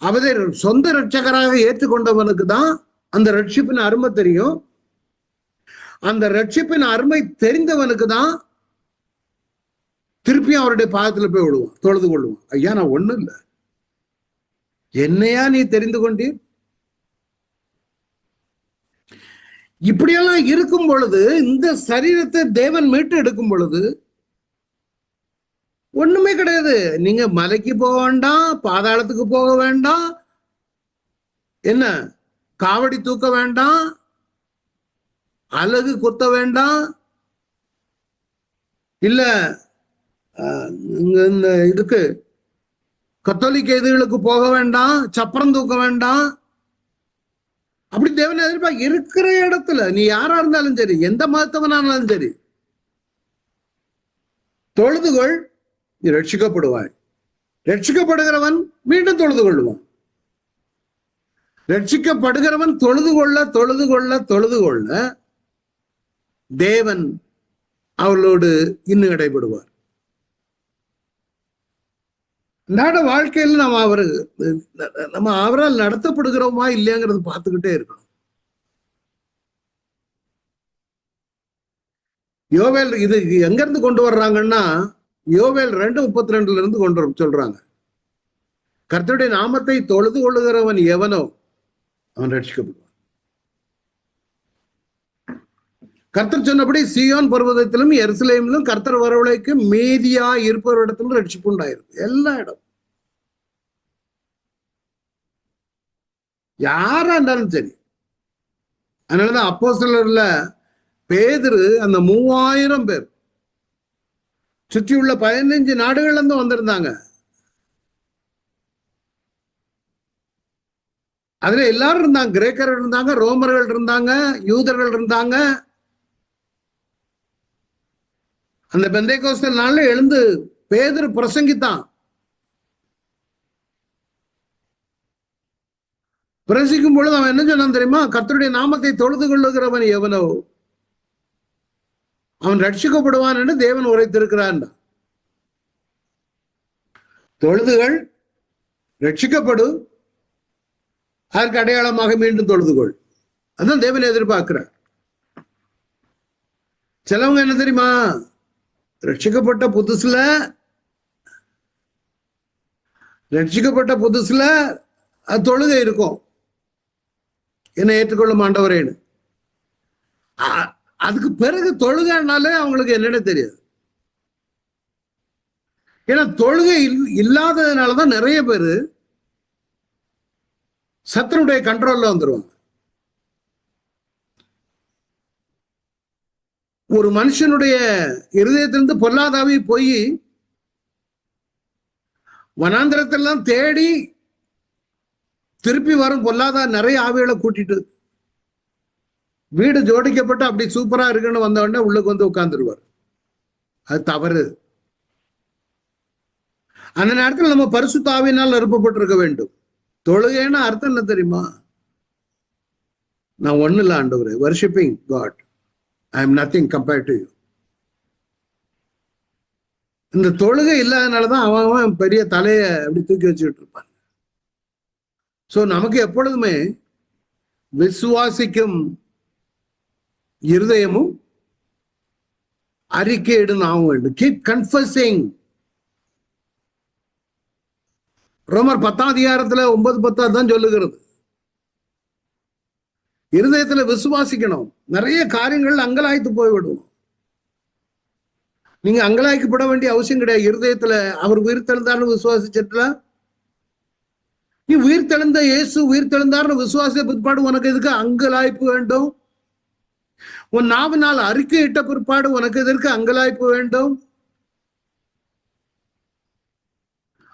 அவரை சொந்த ரட்சகராக ஏற்றுக்கொண்டவனுக்கு தான் அந்த ரட்சிப்பின் அருமை தெரியும். அந்த ரட்சிப்பின் அருமை தெரிந்தவனுக்கு தான் திருப்பியும் அவருடைய பாதத்துல போய் விடுவான், தொழுது கொள்ளுவான். ஐயா, நான் ஒண்ணும் இல்லை, என்னையா நீ தெரிந்து கொண்டீர்? இப்படியெல்லாம் இருக்கும் பொழுது, இந்த சரீரத்தை தேவன் மீட்டு எடுக்கும் பொழுது ஒண்ணுமே கிடையாது. நீங்க மலைக்கு போக வேண்டாம், பாதாளத்துக்கு போக வேண்டாம், என்ன காவடி தூக்க வேண்டாம், அலகு குத்த வேண்டாம், இல்ல இந்த இதுக்கு கத்தோலிக்க இதுகளுக்கு போக வேண்டாம், சப்பரம் தூக்க வேண்டாம். அப்படி தேவன் எதிர்பார்க்க இருக்கிற இடத்துல நீ யாரா இருந்தாலும் சரி, எந்த மதத்தவனாலும் சரி, தொழுதுகொள், நீ ரட்சிக்கப்படுவாய். ரட்சிக்கப்படுகிறவன் மீண்டும் தொழுது கொள்ளுவான். ரட்சிக்கப்படுகிறவன் தொழுது கொள்ள தொழுது கொள்ள தொழுது கொள்ள தேவன் அவர்களோடு இன்னும் இடைபடுவார். அன்றாட வாழ்க்கையில் நம்ம அவரால் நடத்தப்படுகிறோமா இல்லையாங்கிறது பார்த்துக்கிட்டே இருக்கணும். யோவேல் இது எங்க இருந்து கொண்டு வர்றாங்கன்னா, யோவேல் 2:32 இருந்து கொண்டு சொல்றாங்க. கர்த்தருடைய நாமத்தை தொழுது கொள்ளுகிறவன் எவனோ அவன் ரட்சிக்கப்படுவான். கர்த்தர் சொன்னபடி சீயோன் பர்வதத்திலும் எருசலேமிலும் கர்த்தர் வரவழைக்கு மீதியா இருப்பவரிடத்திலும் ரட்சிப்பு உண்டாயிருக்கு. எல்லா இடம் யாரா இருந்தாலும் சரி. அதனாலதான் அப்போஸ்தலர்ல பேதுரு அந்த 3000 பேர் சுற்றியுள்ள 15 நாடுகள்ல இருந்து வந்திருந்தாங்க. அதுல எல்லாரும் இருந்தாங்க. கிரேக்கர்கள் இருந்தாங்க, ரோமர்கள் இருந்தாங்க, யூதர்கள் இருந்தாங்க. அந்த பெந்தைக்கோஸ்தல் நாள்ல எழுந்து பேதுரு பிரசங்கித்தான். பிரசிக்கும் பொழுது அவன் என்ன சொன்னான் தெரியுமா? கர்த்தருடைய நாமத்தை தொழுது கொள்ளுகிறவன் எவனோ அவன் ரட்சிக்கப்படுவான் என்று தேவன் உரைத்திருக்கிறான். தொழுதுகள், ரட்சிக்கப்படு, அதற்கு அடையாளமாக மீண்டும் தொழுதுகொள். அதான் தேவன் எதிர்பார்க்கிறார். சிலவங்க என்ன தெரியுமா? ரட்சிக்கப்பட்ட புதுசுல அது தொழுகை இருக்கும், என்ன ஏற்றுக்கொள்ளும் ஆண்டவரேன்னு. அதுக்கு பிறகு தொழுகைனாலே அவங்களுக்கு என்னன்னு தெரியாது. ஏன்னா தொழுகை இல்லாததுனாலதான் நிறைய பேரு சத்துருடைய கண்ட்ரோல்ல வந்துருவாங்க. ஒரு மனுஷனுடைய இருதயத்திலிருந்து பொல்லாதாவி போய் வனாந்திரத்தெல்லாம் தேடி திருப்பி வரும் பொல்லாதா நிறைய ஆவிகளை கூட்டிட்டு வீடு ஜோடிக்கப்பட்டு அப்படி சூப்பரா இருக்குன்னு வந்த உடனே உள்ளுக்கு வந்து உட்கார்ந்துருவார். அது தவறு. அந்த நேரத்தில் நம்ம பரிசுத்த ஆவியினால் நிரப்பப்பட்டிருக்க வேண்டும். தொழுகைன்னு அர்த்தம் என்ன தெரியுமா? நான் ஒண்ணு இல்லை ஆண்டவரே, worshipping God, I am nothing compared to you. இந்த தொழுகை இல்லாதனாலதான் அவன் பெரிய தலையை அப்படி தூக்கி வச்சுக்கிட்டு இருப்பான். சோ நமக்கு எப்பொழுதுமே விசுவாசிக்கும் இருதயமும் அறிக்கையிடும் ஆக வேண்டும். Keep confessing. ரோமர் 10ஆம் அதிகாரத்துல 9-10 தான் சொல்லுகிறது. இருதயத்துல விசுவாசிக்கணும். நிறைய காரியங்கள் அங்கலாய்த்து போய்விடும். நீங்க அங்கலாய்க்கப்பட வேண்டிய அவசியம் கிடையாது. இருதயத்துல அவர் உயிர்த்தெழுந்தார்னு விசுவாசிச்சிட்டா, நீ உயிர்த்தெழுந்த இயேசு உயிர்த்தெழுந்தார்னு விசுவாசித்த பிற்பாடு உனக்கு எதுக்கு அங்கலாய்ப்பு வேண்டும்? உன் நாவினால் அறிக்கையிட்ட பிற்பாடு உனக்கு எதற்கு அங்கலாய்ப்பு வேண்டும்?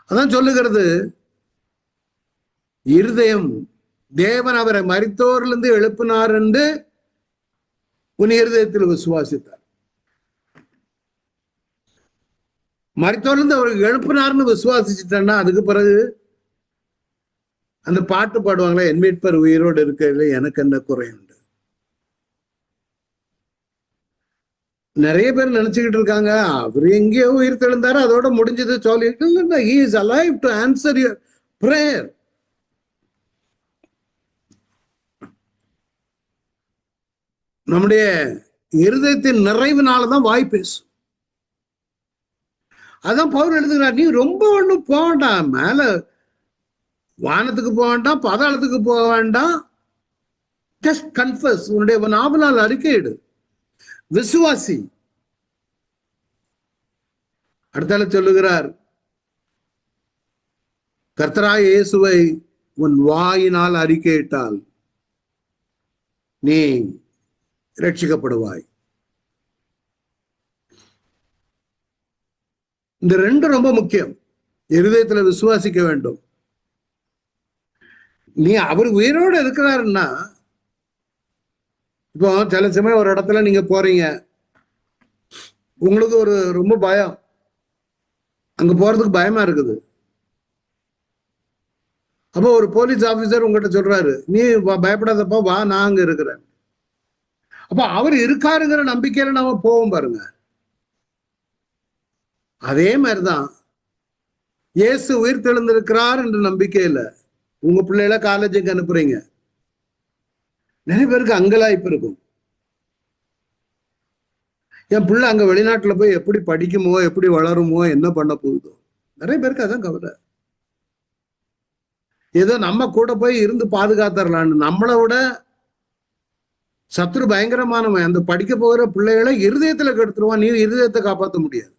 அதான் சொல்லுகிறது, இருதயம் தேவன் அவரை மரித்தோரிலிருந்து எழுப்பினார் என்று உன் இருதயத்தில் விசுவாசித்தார். மரித்தோரிலிருந்து அவருக்கு எழுப்பினார்னு விசுவாசிச்சுட்டா அதுக்கு பிறகு அந்த பாட்டு பாடுவாங்களே, என் மீட்பர் உயிரோடு இருக்கிறது எனக்கு என்ன குறை உண்டு. நிறைய பேர் நினைச்சுக்கிட்டு இருக்காங்க அவர் எங்கேயோ உயிர் தெழுந்தாரு அதோட முடிஞ்சது சொல்லிட்டு. He is alive to answer your prayer. நம்முடைய இருதயத்தின் நிறைவுனாலதான் வாய் பேசும். அதான் பவுல் எழுதுகிறார், நீ ரொம்ப ஒண்ணும் போக வேண்டாம், மேல வானத்துக்கு போக வேண்டாம், பாதாளத்துக்கு போக வேண்டாம், ஜஸ்ட் கன்ஃபஸ், உன்னுடைய நாவலால் அறிக்கையிடு, விசுவாசி. அடுத்தால சொல்லுகிறார், கர்த்தராய் இயேசுவை உன் வாயினால் அறிக்கையிட்டால் நீ ரட்சிக்கப்படுவாய். இந்த ரெண்டு ரொம்ப முக்கியம். இருதயத்துல விசுவாசிக்க வேண்டும். நீ அவர் உயிரோடு இருக்கிறாருன்னா, இப்போ சில சமயம் ஒரு இடத்துல நீங்க போறீங்க, உங்களுக்கு ஒரு ரொம்ப பயம், அங்க போறதுக்கு பயமா இருக்குது. அப்போ ஒரு போலீஸ் ஆபீசர் உங்ககிட்ட சொல்றாரு, நீ பயப்படாதப்பா வா, நான் அங்க இருக்கிறேன். அப்ப அவர் இருக்காருங்கிற நம்பிக்கையில நாம போவோம் பாருங்க. அதே மாதிரிதான் இயேசு உயிர் தெழுந்திருக்கிறார் என்ற நம்பிக்கையில உங்க பிள்ளைகளை காலேஜுக்கு அனுப்புறீங்க. நிறைய பேருக்கு அங்கலாய்ப்பு இருக்கும். என் பிள்ளை அங்க வெளிநாட்டுல போய் எப்படி படிக்குமோ, எப்படி வளருமோ, என்ன பண்ண போகுதோ. நிறைய பேருக்கு அதான் கவலை. ஏதோ நம்ம கூட போய் இருந்து பாதுகாத்தரலான்னு. நம்மளை விட சத்ரு பயங்கரமானவன். அந்த படிக்க போகிற பிள்ளைகளை இருதயத்துல கெடுத்துருவான். நீ இருதயத்தை காப்பாற்ற முடியாது.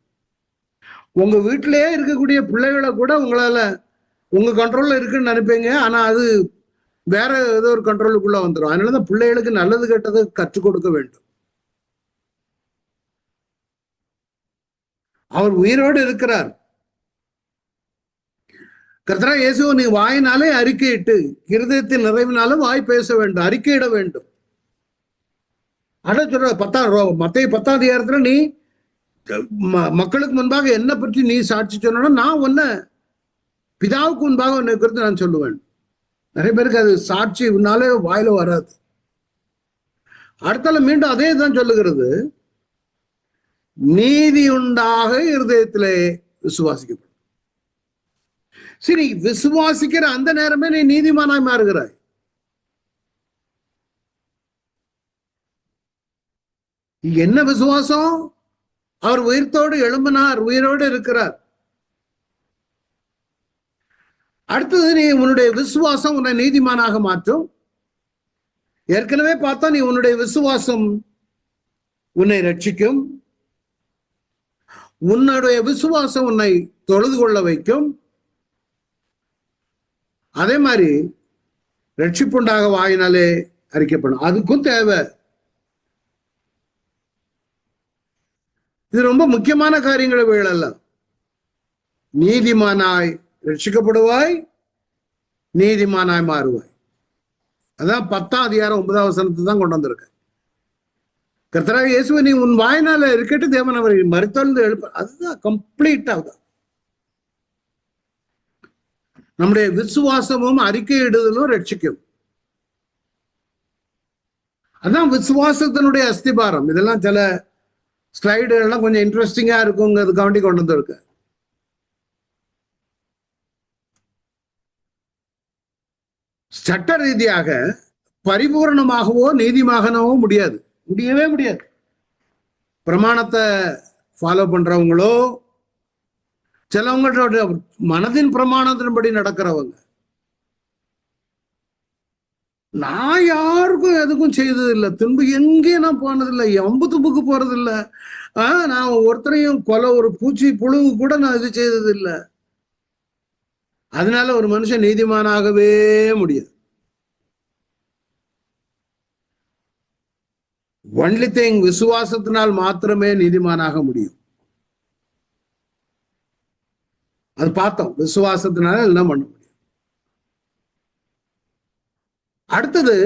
உங்க வீட்டிலேயே இருக்கக்கூடிய பிள்ளைகளை கூட உங்களால உங்க கண்ட்ரோல்ல இருக்குன்னு நினைப்பீங்க. ஆனா அது வேற ஏதோ ஒரு கண்ட்ரோலுக்குள்ள வந்துடும். அதனாலதான் பிள்ளைகளுக்கு நல்லது கெட்டதை கற்றுக் கொடுக்க வேண்டும். அவர் உயிரோடு இருக்கிறார். கர்த்தராகிய இயேசு நீ வாயினாலே அறிக்கையிட்டு இருதயத்தின் நிறைவினாலும் வாய் பேச வேண்டும், அறிக்கையிட வேண்டும். அதான் சொல்ற 10 மத்தேயு 10ஆம் அதிகாரத்துல நீ மக்களுக்கு முன்பாக என்ன பற்றி நீ சாட்சி சொன்னா நான் உன்னை பிதாவுக்கு முன்பாக உன்னை குறித்து நான் சொல்லுவேன். நிறைய பேருக்கு அது சாட்சி உன்னாலே வாயில வராது. அடுத்தால மீண்டும் அதே தான் சொல்லுகிறது, நீதி உண்டாக இருதயத்திலே விசுவாசிக்கப்படும். சரி, விசுவாசிக்கிற அந்த நேரமே நீ நீதிமானாய் மாறுகிறாய். என்ன விசுவாசம்? அவர் உயிர்த்தோடு எழும்பினார், உயிரோடு இருக்கிறார். அடுத்தது நீ உன்னுடைய விசுவாசம் உன்னை நீதிமானாக மாற்றும். ஏற்கனவே பார்த்தா நீ உன்னுடைய விசுவாசம் உன்னை ரட்சிக்கும். உன்னுடைய விசுவாசம் உன்னை தொழுது கொள்ள வைக்கும். அதே மாதிரி ரட்சிப்புண்டாக வாயினாலே அறிக்கப்படும். அதுக்கும் தேவை. இது ரொம்ப முக்கியமான காரியங்களை வேளல்ல. நீதிமானாய் ரட்சிக்கப்படுவாய், நீதிமானாய் மாறுவாய். அதான் 10ஆம் அதிகாரம் 9ஆம் வசனத்தை தான் கொண்டு வந்திருக்க. கர்த்தராகிய இயேசுவை நீ உன் வாயினால இருக்கட்டு தேவன் அவரை மரித்தொழுந்து எழுப்ப. அதுதான் கம்ப்ளீட் ஆகுதான். நம்முடைய விசுவாசமும் அறிக்கையிடுதலும் ரட்சிக்கும். அதான் விசுவாசத்தினுடைய அஸ்திபாரம். இதெல்லாம் சில ஸ்லைடுகள்லாம் கொஞ்சம் இன்ட்ரெஸ்டிங்கா இருக்குங்கிறதுக்காண்டி கொண்டு வந்திருக்கு. சட்ட ரீதியாக பரிபூர்ணமாகவோ நீதிமாகவோ முடியவே முடியாது. பிரமாணத்தை ஃபாலோ பண்றவங்களோ சிலவங்களோட மனதின் பிரமாணத்தின்படி நடக்கிறவங்க, நான் யாருக்கும் எதுக்கும் செய்தது இல்லை, துன்பு எங்கேயும் நான் போனதில்லை, எம்பு தும்புக்கு போறதில்லை, நான் ஒருத்தரையும் ஒரு பூச்சி புழுவு கூட நான் இது செய்தது இல்லை. அதனால ஒரு மனுஷன் நீதிமானாகவே முடியாது. ஒன்லி திங், விசுவாசத்தினால் மாத்திரமே நீதிமானாக முடியும். அது பார்த்தோம். விசுவாசத்தினால எல்லாம் பண்ண முடியும். அடுத்தது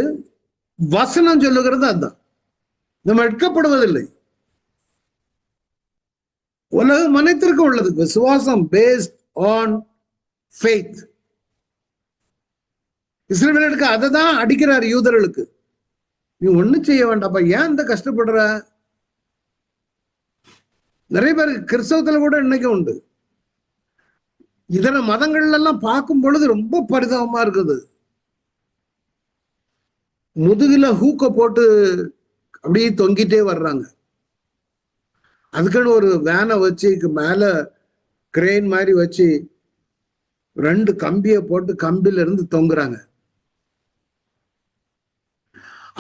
வசனம் சொல்லுகிறது அதுதான். நம்ம எடுக்கப்படுவதில்லை. உலகம் அனைத்திற்கும் உள்ளது விசுவாசம், பேஸ்ட் ஆன் ஃபெய்த். இஸ்ரவேலருக்கு அதை தான் அடிக்கிறார் யூதர்களுக்கு. நீ ஒண்ணும் செய்ய வேண்டாப்பா, ஏன் இந்த கஷ்டப்படுற? நிறைய பேர் கிறிஸ்தவத்துல கூட இன்னைக்கு உண்டு. இதர மதங்கள்ல எல்லாம் பார்க்கும் பொழுது ரொம்ப பரிதாபமா இருக்குது. முதுகுல ஹூக்க போட்டு அப்படியே தொங்கிட்டே வர்றாங்க. அதுக்குன்னு ஒரு வேனை வச்சு மேல கிரெயின் மாதிரி வச்சு 2 கம்பியை போட்டு கம்பில இருந்து தொங்குறாங்க.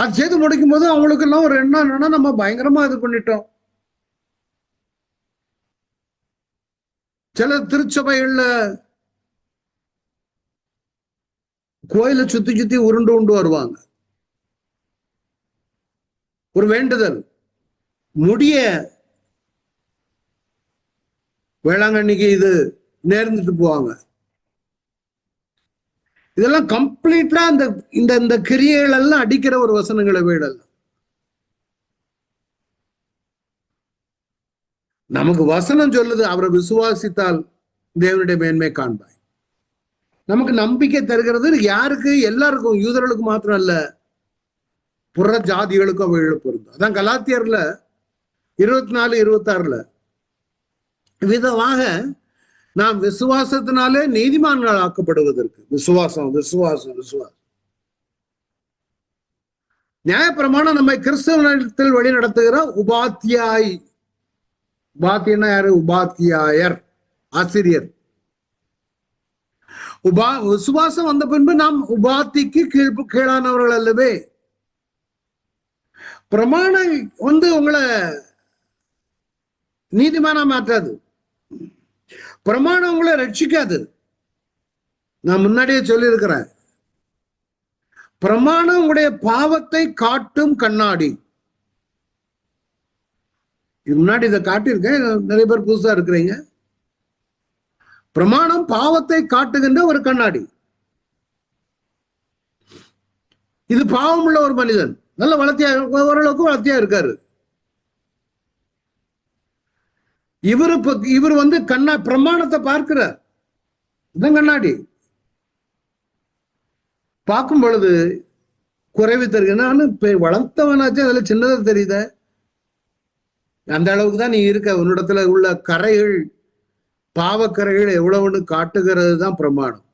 அது செய்து முடிக்கும் போது அவங்களுக்கு எல்லாம் ஒரு எண்ணம் என்னன்னா, நம்ம பயங்கரமா இது பண்ணிட்டோம். சில திருச்சபைகள்ல கோயிலை சுத்தி சுத்தி உருண்டு வருவாங்க. ஒரு வேண்டுதல் முடிய வேளாங்கண்ணிக்கு இது நேர்ந்துட்டு போவாங்க. இதெல்லாம் கம்ப்ளீட்டா இந்த கிரியைகள் எல்லாம் அடிக்கிற ஒரு வசனங்களை வீடல். நமக்கு வசனம் சொல்லுது, அவரை விசுவாசித்தால் தேவனுடைய மேன்மை காண்பாய். நமக்கு நம்பிக்கை தருகிறது யாருக்கு? எல்லாருக்கும், யூதர்களுக்கு மாத்திரம் அல்ல, புற ஜாதிகளுக்கும் அவைகளுக்கு பொருந்தும். அதான் கலாத்தியர்ல 24-26 விதமாக நாம் விசுவாசத்தினாலே நீதிமான்கள் ஆக்கப்படுவதற்கு. விசுவாசம் விசுவாசம் விசுவாசம். நியாயப்பிரமாணம் நம்மை கிறிஸ்தவத்தில் வழி நடத்துகிற உபாத்தியாய். உபாத்தியன்னா யாரு? உபாத்தியாயர், ஆசிரியர். விசுவாசம் வந்த பின்பு நாம் உபாத்திக்கு கீழானவர்கள் அல்லவே. பிரமாணம் உங்களை நீதிமானா மாற்றாது. பிரமாணம் உங்களை ரட்சிக்காது. நான் முன்னாடியே சொல்லி இருக்கிறேன், பிரமாணம் உங்களுடைய பாவத்தை காட்டும் கண்ணாடி. இது முன்னாடி இதை காட்டியிருக்கேன், நிறைய பேர் புதுசா இருக்கிறீங்க. பிரமாணம் பாவத்தை காட்டுகின்ற ஒரு கண்ணாடி. இது பாவம் உள்ள ஒரு மனிதன், நல்ல வளர்த்தியா, ஓரளவுக்கு வளர்த்தியா இருக்காரு. இவர் பிரமாணத்தை பார்க்கிறார். இதான் கண்ணாடி. பார்க்கும் பொழுது குறைவு தெரியுது. நானும் வளர்த்தவனாச்சும் அதுல சின்னதா தெரியுத, அந்த அளவுக்கு தான் நீ இருக்க. உன்னிடத்துல உள்ள கரைகள், பாவக்கரைகள் எவ்வளவுன்னு காட்டுகிறது தான் பிரமாணம்.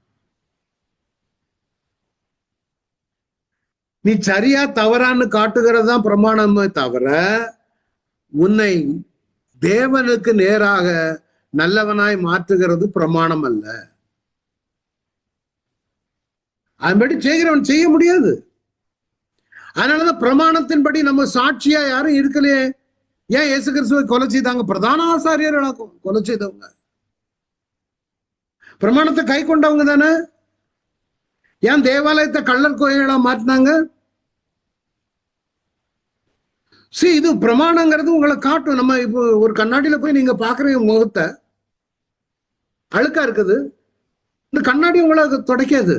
நீ சரியா தவறான்னு காட்டுகிறது தான் பிரமாணமே தவிர உன்னை தேவனுக்கு நேராக நல்லவனாய் மாற்றுகிறது பிரமாணம் அல்ல. அதுபடி செய்கிறவன் செய்ய முடியாது. அதனாலதான் பிரமாணத்தின்படி நம்ம சாட்சியா யாரும் இருக்கலையே. ஏன் இயேசு கிறிஸ்துவை கொலை செய்தாங்க? பிரதான ஆசாரியர்களாக்கும் கொலை செய்தவங்க. பிரமாணத்தை கை கொண்டவங்க தானே. ஏன் தேவாலயத்தை கள்ளர் கோயிலா மாற்றினாங்க? இது பிரமாணங்கிறது உங்களை காட்டும். நம்ம இப்போ ஒரு கண்ணாடியில போய் நீங்க பாக்குற முகத்தை அழுக்கா இருக்குது, இந்த கண்ணாடி உங்களை துடைக்காது.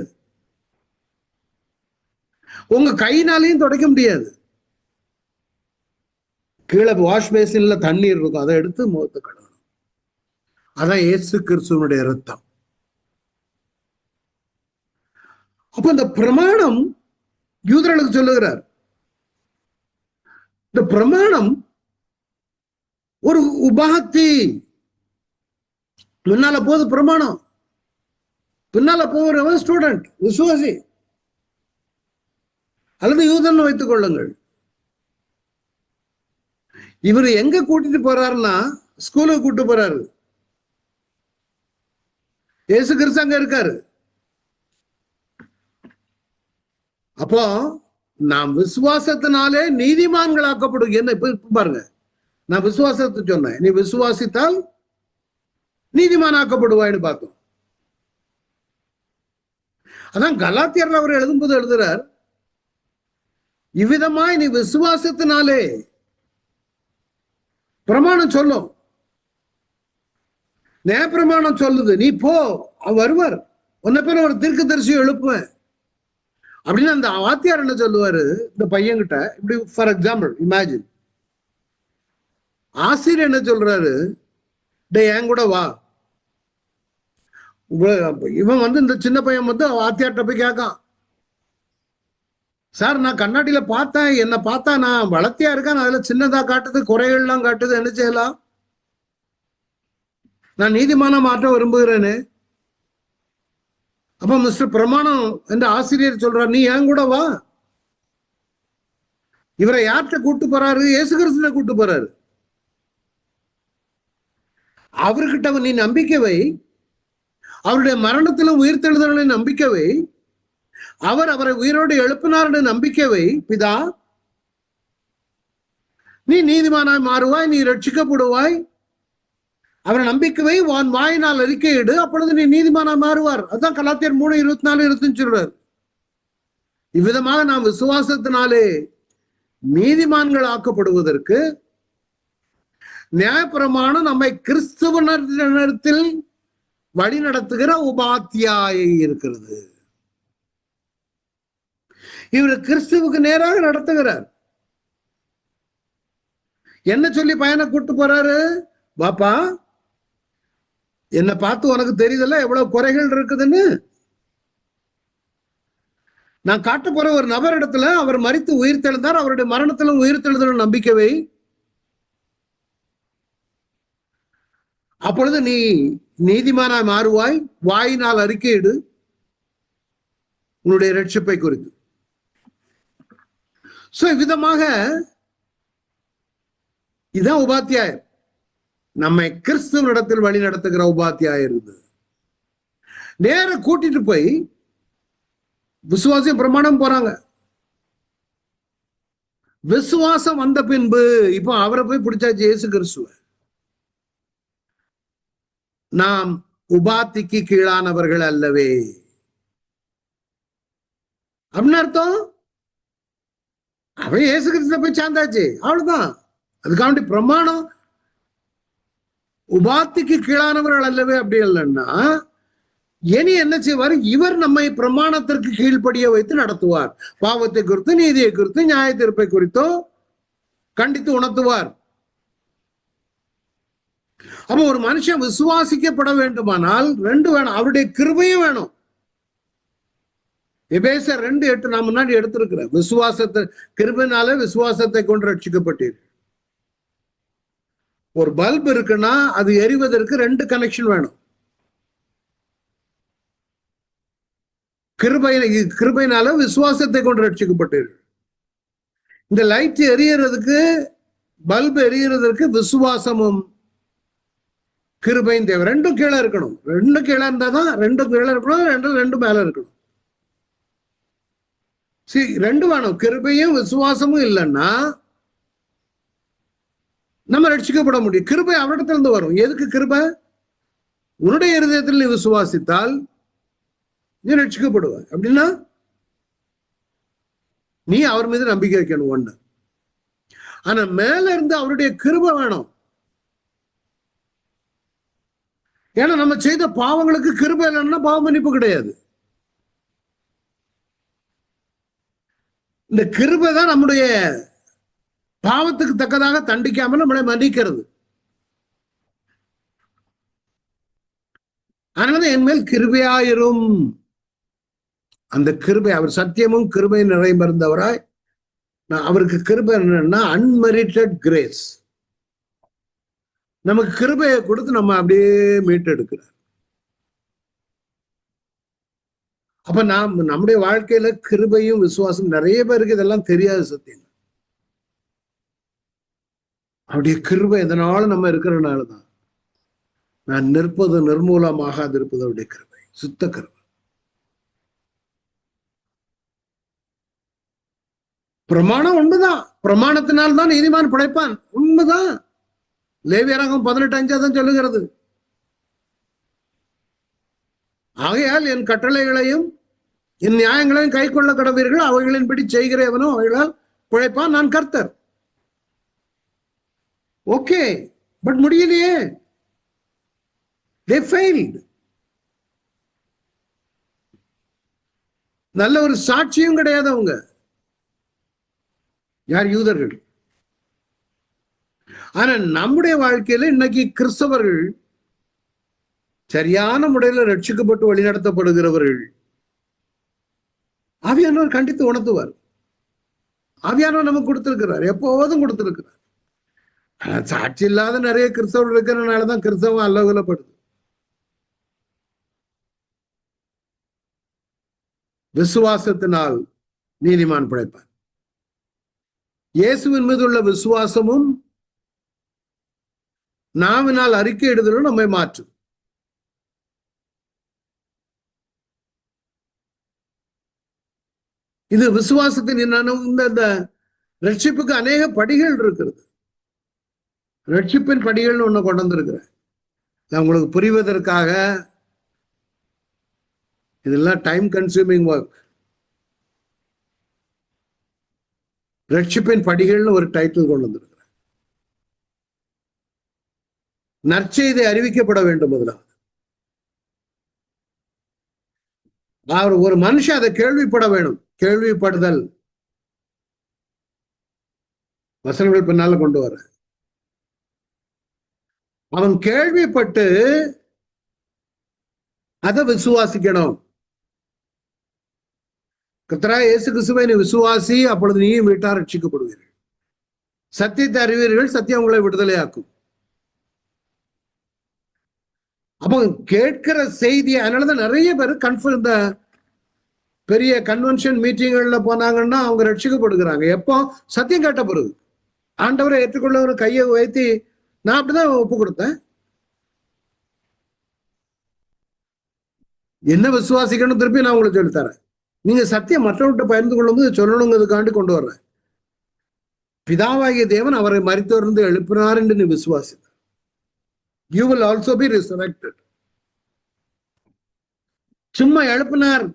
உங்க கையினாலையும் துடைக்க முடியாது. கீழே வாஷ் பேசின்ல தண்ணீர் இருக்கும், அதை எடுத்து முகத்தை கழுவணும். அதான் இயேசு கிறிஸ்துவனுடைய ரத்தம். அப்ப இந்த பிரமாணம் யூதர்களுக்கு சொல்லுகிறார், இந்த பிரமாணம் ஒரு உபாத்தி. முன்னால போது பிரமாணம், பின்னால போகிறவன் ஸ்டூடெண்ட், விசுவாசி அல்லது யூதன் வைத்துக் கொள்ளுங்கள். இவர் எங்க கூட்டிட்டு போறாருன்னா ஸ்கூலுக்கு கூட்டு போறாரு. இயேசு கிறிஸ்து அங்க இருக்காரு. அப்போ நாம் விசுவாசத்தினாலே நீதிமான்களாக்கப்படும். என்ன இப்ப பாருங்க, நான் விசுவாசத்தை சொன்னேன், நீ விசுவாசித்தால் நீதிமானாக்கப்படுவாய்னு பார்த்தோம். அதான் கலாத்தியர்ல அவர் எழுதும்போது எழுதுறார், இவ்விதமாய் நீ விசுவாசத்தினாலே, பிரமாணம் சொல்லும், நியாயப்பிரமாணம் சொல்லுது, நீ போ, அவர் வருவார், உன்னை பேர் ஒரு தீர்க்கதரிசி எழுப்புவேன் அப்படின்னு அந்த வாத்தியார் என்ன சொல்லுவாரு இந்த பையன்கிட்ட. இப்படி ஃபார் எக்ஸாம்பிள் இமேஜின், ஆசிரியர் என்ன சொல்றாரு, டே என் கூட வா. இவன் இந்த சின்ன பையன் வாத்தியார்ட்ட போய் கேட்கான், சார் நான் கண்ணாடியில பார்த்தேன், என்ன பார்த்தா நான் வளர்த்தியா இருக்கேன், அதுல சின்னதா காட்டுது, குறைகள்லாம் காட்டுது, என்ன செய்யலாம்? நான் நீதிமானா மாற்ற விரும்புகிறேன்னு. அப்ப மிஸ்டர் பிரமாணம் என்ற ஆசிரியர் சொல்றார், நீ ஏன் கூட வா. இவரை யார்கிட்ட கூட்டு போறாரு? இயேசு கிறிஸ்துவை கூட்டு போறாரு. அவர்கிட்ட நீ நம்பிக்கை வை, அவருடைய மரணத்திலும் உயிர்த்தெழுதலின் நம்பிக்கை வை, அவர் அவரை உயிரோடு எழுப்பினார் நம்பிக்கை வை. பிதா, நீ நீதிமானாய் மாறுவாய், நீ ரட்சிக்கப்படுவாய். அவரை நம்பிக்கை வை, உன் வாயினால் அறிக்கையிடு, அப்பொழுது நீ நீதிமானா மாறுவார். அதுதான் கலாத்தியர் 3:24-25 சொல்றார். இவ்விதமாக நாம் விசுவாசத்தினாலே நீதிமான்கள் ஆக்கப்படுவதற்கு நியாயப்பிரமாணம் நம்மை கிறிஸ்துவனிடத்தில் வழி நடத்துகிற உபாத்தியாயை இருக்கிறது. இவர் கிறிஸ்துவுக்கு நேராக நடத்துகிறார். என்ன சொல்லி பையனை கூட்டு போறாரு? பாப்பா, என்னை பார்த்து உனக்கு தெரியுதல்ல எவ்வளவு குறைகள் இருக்குதுன்னு. நான் காட்ட போற ஒரு நபர் இடத்துல அவர் மரித்து உயிர் தெழுந்தார், அவருடைய மரணத்திலும் உயிர் தெழுதலும் நம்பிக்கை வை. அப்பொழுது நீ நீதிமானாய் மாறுவாய், வாயினால் அறிக்கையிடு உன்னுடைய ரட்சிப்பை குறித்து. சோ விதமாக இதான் உபாத்தியாயர், நம்மை கிறிஸ்துவனிடத்தில் வழி நடத்துகிற உபாத்தியாயர். இருந்தது நேர கூட்டிட்டு போய் விசுவாசியம் பிரமாணம் போறாங்க. விசுவாசம் வந்த பின்பு இப்போ அவரை போய் பிடிச்சாச்சு, இயேசு கிறிஸ்துவ. நாம் உபாத்திக்கு கீழானவர்கள் அல்லவே அப்படின்னு அர்த்தம். அவன் இயேசு கிறிஸ்துவ போய் சார்ந்தாச்சு, அவ்வளவுதான். அதுக்காண்டி பிரமாணம் உபாத்திக்கு கீழானவர்கள் அல்லவே அப்படி இல்லைன்னா இனி என்ன செய்வார்? இவர் நம்மை பிரமாணத்திற்கு கீழ்ப்படிய வைத்து நடத்துவார். பாவத்தை குறித்து, நீதியை குறித்து, நியாய தீர்ப்பை குறித்தோ கண்டித்து உணர்த்துவார். அப்ப ஒரு மனுஷன் விசுவாசிக்கப்பட வேண்டுமானால் ரெண்டு வேணும், அவருடைய கிருபையும் வேணும். எபேசியர் 2:8 நான் முன்னாடி எடுத்திருக்கிறேன். விசுவாசத்தை, கிருபையினால விசுவாசத்தை கொண்டு ரட்சிக்கப்பட்டீர்கள். ஒரு பல்ப் இருக்குன்னா அது எரிவதற்கு 2 கனெக்ஷன் வேணும். கிருபையினால விசுவாசத்தை கொண்டு ரட்சிக்கப்பட்டீர்கள். இந்த லைட் எரியறதுக்கு, பல்ப் எரியறதுக்கு விசுவாசமும் கிருபையும் தேவை. ரெண்டும் கீழே இருக்கணும். ரெண்டும் கீழே இருந்தாதான், ரெண்டும் கீழே இருக்கணும், ரெண்டும் மேல இருக்கணும். ரெண்டு வேணும். கிருபையும் விசுவாசமும் இல்லைன்னா நம்ம ரட்சிக்கப்பட முடியும். கிருபை அவரிடத்திலிருந்து வரும். எதுக்கு கிருபை? உன்னுடைய இருதயத்தில் நீ விசுவாசித்தால் நீ ரட்சிக்கப்படுவ. அப்படின்னா நீ அவர் மீது நம்பிக்கை வைக்கணும் ஒண்ணு. ஆனா மேல இருந்து அவருடைய கிருபை வேணும். ஏன்னா நம்ம செய்த பாவங்களுக்கு கிருபை இல்லைன்னா பாவ மன்னிப்பு கிடையாது. இந்த கிருபை தான் நம்முடைய பாவத்துக்கு தக்கதாக தண்டிக்காமல் நம்மளை மன்னிக்கிறது. அதனால என் மேல் கிருபையாயிரும். அந்த கிருபை, அவர் சத்தியமும் கிருபை நிறைந்திருந்தவராய், அவருக்கு கிருபை என்னன்னா அன்மெரிட்டட் கிரேஸ். நமக்கு கிருபையை கொடுத்து நம்ம அப்படியே மீட்டெடுக்கிறார். அப்ப நம்முடைய வாழ்க்கையில கிருபையும் விசுவாசம், நிறைய பேருக்கு இதெல்லாம் தெரியாது. சத்தியம் அப்படியே கிருபை எதனால நம்ம இருக்கிறதுனாலதான் நான் நிற்பது நிர்மூலமாகாது இருப்பது அவருடைய கிருபை, சுத்த கிருபை. பிரமாணம் உண்மைதான். பிரமாணத்தினால்தான் நீதிமான் பிழைப்பான், உண்மைதான். லேவியராகமம் 18:5 சொல்லுகிறது. ஆகையால் என் கட்டளைகளையும் என் நியாயங்களையும் கை கொள்ள கடவீர்கள், அவைகளின்படி செய்கிறவனும் அவைகளால் பிழைப்பான், நான் கர்த்தர். ஓகே, பட் முடியலையே. They failed. நல்ல ஒரு சாட்சியும் கிடையாது அவங்க. யார்? யூதர்கள். ஆனா நம்முடைய வாழ்க்கையில இன்னைக்கு கிறிஸ்தவர்கள் சரியான முறையில் ரட்சிக்கப்பட்டு வழிநடத்தப்படுகிறவர்கள் ஆவியானவர் கண்டித்து உணர்த்துவார். ஆவியானவர் நமக்கு கொடுத்திருக்கிறார், எப்போதும் கொடுத்திருக்கிறார். சாட்சி இல்லாத நிறைய கிறிஸ்தவர்கள் இருக்கிறதுனாலதான் கிறிஸ்தவம் அல்லகுலப்படுது. விசுவாசத்தினால் நீதிமான் பிழைப்பான். இயேசுவின் மீது உள்ள விசுவாசமும் நாவினால் அறிக்கையிடுதலும் நம்மை மாற்றும். இது விசுவாசத்தின் இந்த ரட்சிப்புக்கு அநேக படிகள் இருக்கிறது. ரட்சிப்பின் படிகள்னு ஒண்ணு கொண்டு வந்திருக்கிறேன். உங்களுக்கு புரிவதற்காக. இதெல்லாம் டைம் கன்சியூமிங் ஒர்க். ரட்சிப்பின் படிகள்னு ஒரு டைட்டில் கொண்டு வந்திருக்கிறேன். நற்செய்தி அறிவிக்கப்பட வேண்டும். முதலாவது ஒரு மனுஷன் அதை கேள்விப்பட வேணும். கேள்விப்படுதல் வசனங்கள் பின்னால கொண்டு வர, அவன் கேள்விப்பட்டு அதை விசுவாசிக்கணும். கர்த்தராகிய இயேசு கிறிஸ்துவை நீ விசுவாசி, அப்பொழுது நீயும் வீட்டார் ரட்சிக்கப்படுவீர்கள். சத்தியத்தை அறிவீர்கள், சத்தியம் உங்களை விடுதலையாக்கும். அப்போ கேட்கிற செய்தி, அதனாலதான் நிறைய பேர் இந்த பெரிய கன்வென்ஷன் மீட்டிங்கள்ல போனாங்கன்னா அவங்க ரட்சிக்கப்படுகிறாங்க. எப்போ? சத்தியம் கேட்ட பிறகு. ஆண்டவரை ஏற்றுக்கொள்ள ஒரு கையை உயர்த்தி நான் அப்படிதான் ஒப்பு கொடுத்தேன். என்ன விசுவாசிக்கணும் திருப்பி நான் உங்களுக்கு சொல்லித்தரேன். நீங்க சத்தியம் மற்றவர்கிட்ட பகிர்ந்து கொள்ளும்போது சொல்லணுங்கிறதுக்காண்டி கொண்டு வர்றேன். பிதாவாகிய தேவன் அவரை மரித்தோர்ந்து எழுப்பினார் என்று நீ விசுவாசித்த, you will also be resurrected. சும்மா எழுப்பினார்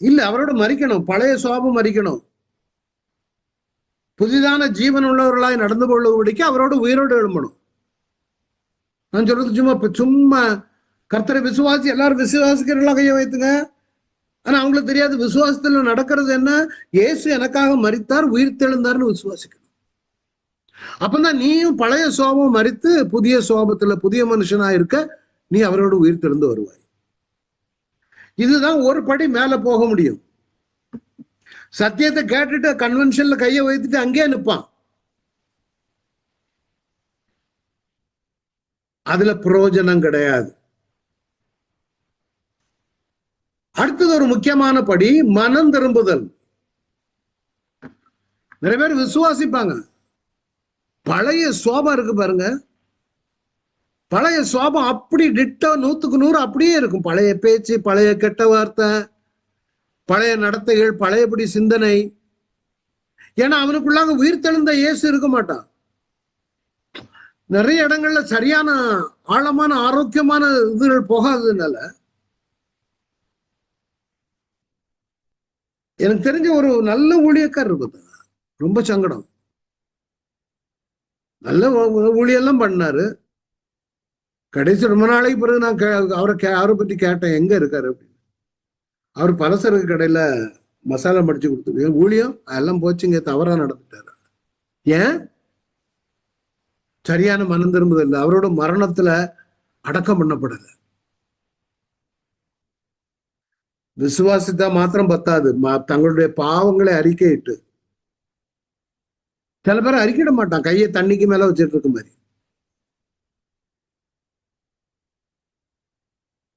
இல்ல, அவரோட மறிக்கணும், பழைய சுவாபம் மறிக்கணும். புதிதான ஜீவன் உள்ளவர்களாய் நடந்து கொள்ளும்படிக்கு அவரோட உயிரோடு எழும்பணும். நான் சொல்றது சும்மா கர்த்தரை விசுவாசி, எல்லாரும் விசுவாசிக்கிறவர்களா கையை வைத்துங்க. ஆனா அவங்களுக்கு தெரியாது விசுவாசத்துல நடக்கிறது என்ன. இயேசு எனக்காக மரித்தார், உயிர் தெழுந்தார்னு விசுவாசிக்கணும். அப்பதான் நீயும் பழைய சுவாபம் மறித்து புதிய சுவாபத்துல புதிய மனுஷனா இருக்க நீ அவரோட உயிர் தெழுந்து வருவாய். இதுதான் ஒரு படி மேல போக முடியும். சத்தியத்தை கேட்டுட்டு கன்வென்ஷன்ல கையை வைத்துட்டு அங்கேயே நிற்பான். அதுல பிரயோஜனம் கிடையாது. அடுத்தது ஒரு முக்கியமான படி மனம் திரும்புதல். நிறைய பேர் விசுவாசிப்பாங்க, பழைய சுவாபம் இருக்கு பாருங்க, பழைய சுவாபம் அப்படி டிட்டோ 100% அப்படியே இருக்கும். பழைய பேச்சு, பழைய கெட்ட வார்த்தை, பழைய நடத்தைகள், பழையபடி சிந்தனை. ஏன்னா அவனுக்குள்ளாக உயிர் தெழுந்த இயேசு இருக்க மாட்டான். நிறைய இடங்கள்ல சரியான ஆழமான ஆரோக்கியமான இதுகள் போகாததுனால எனக்கு தெரிஞ்ச ஒரு நல்ல ஊழியக்கார் இருக்குது, ரொம்ப சங்கடம். நல்ல ஊழியெல்லாம் பண்ணாரு. கடைசி ரொம்ப நாளைக்கு பிறகு நான் அவரை பத்தி கேட்டேன், எங்க இருக்காரு அப்படின்னு. அவர் பலசரக்கு கடையில மசாலா மடிச்சு கொடுத்துருங்க, ஊழியம் அதெல்லாம் போச்சுங்க, தவறா நடந்துட்டாரு. ஏன்? சரியான மனம் திரும்புதல் இல்லை, அவரோட மரணத்துல அடக்கம் பண்ணப்படல. விசுவாசித்தா மாத்திரம் பத்தாது, தங்களுடைய பாவங்களை அறிக்கையிட்டு. சில பேர் அறிக்கையிட மாட்டான், கையை தண்ணிக்கு மேல வச்சிட்டு இருக்க மாதிரி.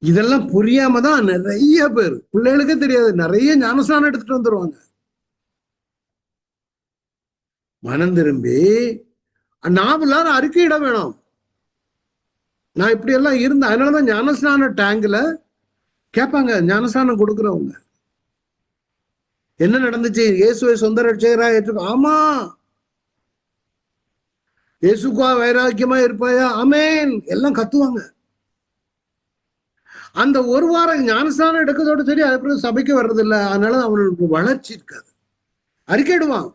இதெல்லாம் புரியாம தான் நிறைய பேர், பிள்ளைகளுக்கே தெரியாது, நிறைய ஞானஸ்நானம் எடுத்துட்டு வந்துருவாங்க. மனம் திரும்பி நாம் எல்லாரும் அறிக்கையிட வேணும், நான் இப்படி எல்லாம் இருந்தேன். அதனாலதான் ஞானஸ்நான டேங்க்ல கேட்பாங்க, ஞானஸ்நானம் கொடுக்குறவங்க என்ன நடந்துச்சு, இயேசுவை சொந்த ரட்சகராக ஏற்றுக்கோ, ஆமா. இயேசுக்கா வைராக்கியமா இருப்பாயா, ஆமேன், எல்லாம் கத்துவாங்க. அந்த ஒரு வாரம் ஞானஸ்நானம் எடுக்கிறதோட சரி, அதுக்கப்புறம் சபைக்கு வர்றது இல்லை. அதனால அவனுக்கு வளர்ச்சி இருக்காது. அறிக்கையிடுவான்,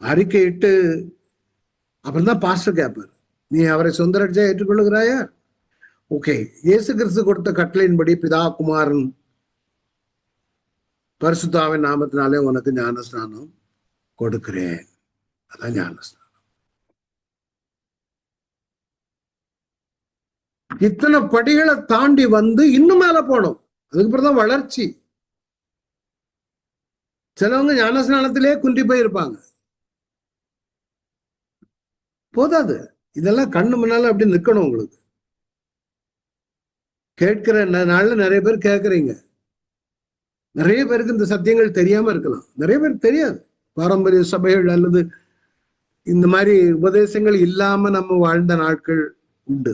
அறிக்கையிட்டு அப்புறம் தான் பாஸ்டர் கேட்பார், நீ அவரை சொந்த ரட்சகராக ஏற்றுக்கொள்ளுகிறாயா? ஓகே, இயேசு கிறிஸ்து கொடுத்த கட்டளையின்படி பிதா குமாரன் பரிசுத்தாவின் நாமத்தினாலே உனக்கு ஞானஸ்நானம் கொடுக்கிறேன். அதான் ஞானஸ்நானம். இத்தனை படிகளை தாண்டி வந்து இன்னும் மேல போனோம். அதுக்கப்புறம் தான் வளர்ச்சி. சிலவங்க ஞானஸ்நானத்திலே குன்றி போயிருப்பாங்க. போதாது, இதெல்லாம் கண்ணு முன்னால அப்படி நிக்கணும். உங்களுக்கு கேட்கிற நாள்ல நிறைய பேர் கேட்கறீங்க, நிறைய பேருக்கு இந்த சத்தியங்கள் தெரியாம இருக்கலாம், நிறைய பேருக்கு தெரியாது. பாரம்பரிய சபைகள் அல்லது இந்த மாதிரி உபதேசங்கள் இல்லாம நம்ம வாழ்ந்த நாட்கள் உண்டு.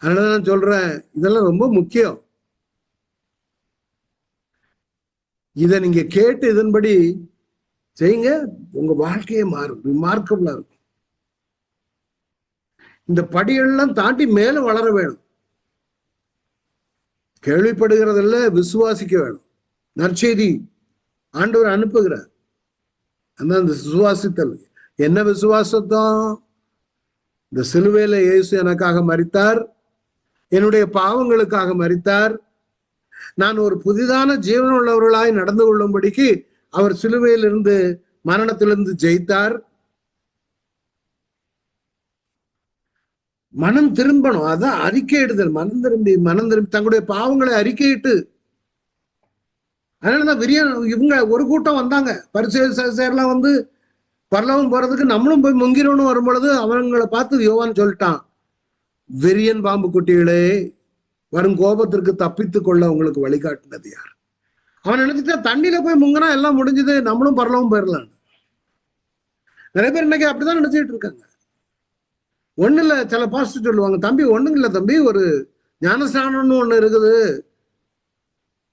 அதனால நான் சொல்றேன், இதெல்லாம் ரொம்ப முக்கியம். இதை நீங்க கேட்டு இதன்படி செய்யுங்க, உங்க வாழ்க்கையே மாறும், ரிமார்க்கபிளா இருக்கும். இந்த படிகள்லாம் தாண்டி மேலும் வளர வேணும். கேள்விப்படுகிறதில்ல, விசுவாசிக்க வேணும். நற்செய்தி ஆண்டவர் அனுப்புகிறார், அந்த விசுவாசித்தல். என்ன விசுவாசத்தான்? இந்த சிலுவையில இயேசு எனக்காக மரித்தார், என்னுடைய பாவங்களுக்காக மரித்தார், நான் ஒரு புதிதான ஜீவன் உள்ளவர்களாய் நடந்து கொள்ளும்படிக்கு அவர் சிலுவையிலிருந்து மரணத்திலிருந்து ஜெயித்தார். மனம் திரும்பணும், அதான் அறிக்கையிடுதல். மனம் திரும்பி தங்களுடைய பாவங்களை அறிக்கையிட்டு. அதனாலதான் இவங்க ஒரு கூட்டம் வந்தாங்க, பரிசேயர்லாம் வந்து பரலோகம் போறதுக்கு நம்மளும் போய் முங்கிரோன்னு வரும் பொழுது அவங்களை பார்த்து யோவான் சொல்லிட்டான், வெறியன் பாம்பு குட்டிகளே, வரும் கோபத்திற்கு தப்பித்து கொள்ள உங்களுக்கு வழிகாட்டினது யார்? அவன் நினைச்சிட்டா தண்ணியில போய் முங்கினா எல்லாம் முடிஞ்சது, நம்மளும் பரலோகம் போயிடலாம். நிறைய பேர் இன்னைக்கு அப்படிதான் நினைச்சிட்டு இருக்காங்க. ஒண்ணு இல்ல, சில பாஸ்டர் சொல்லுவாங்க, தம்பி ஒண்ணுங்க இல்ல தம்பி, ஒரு ஞானஸ்நானம்னு ஒண்ணு இருக்குது,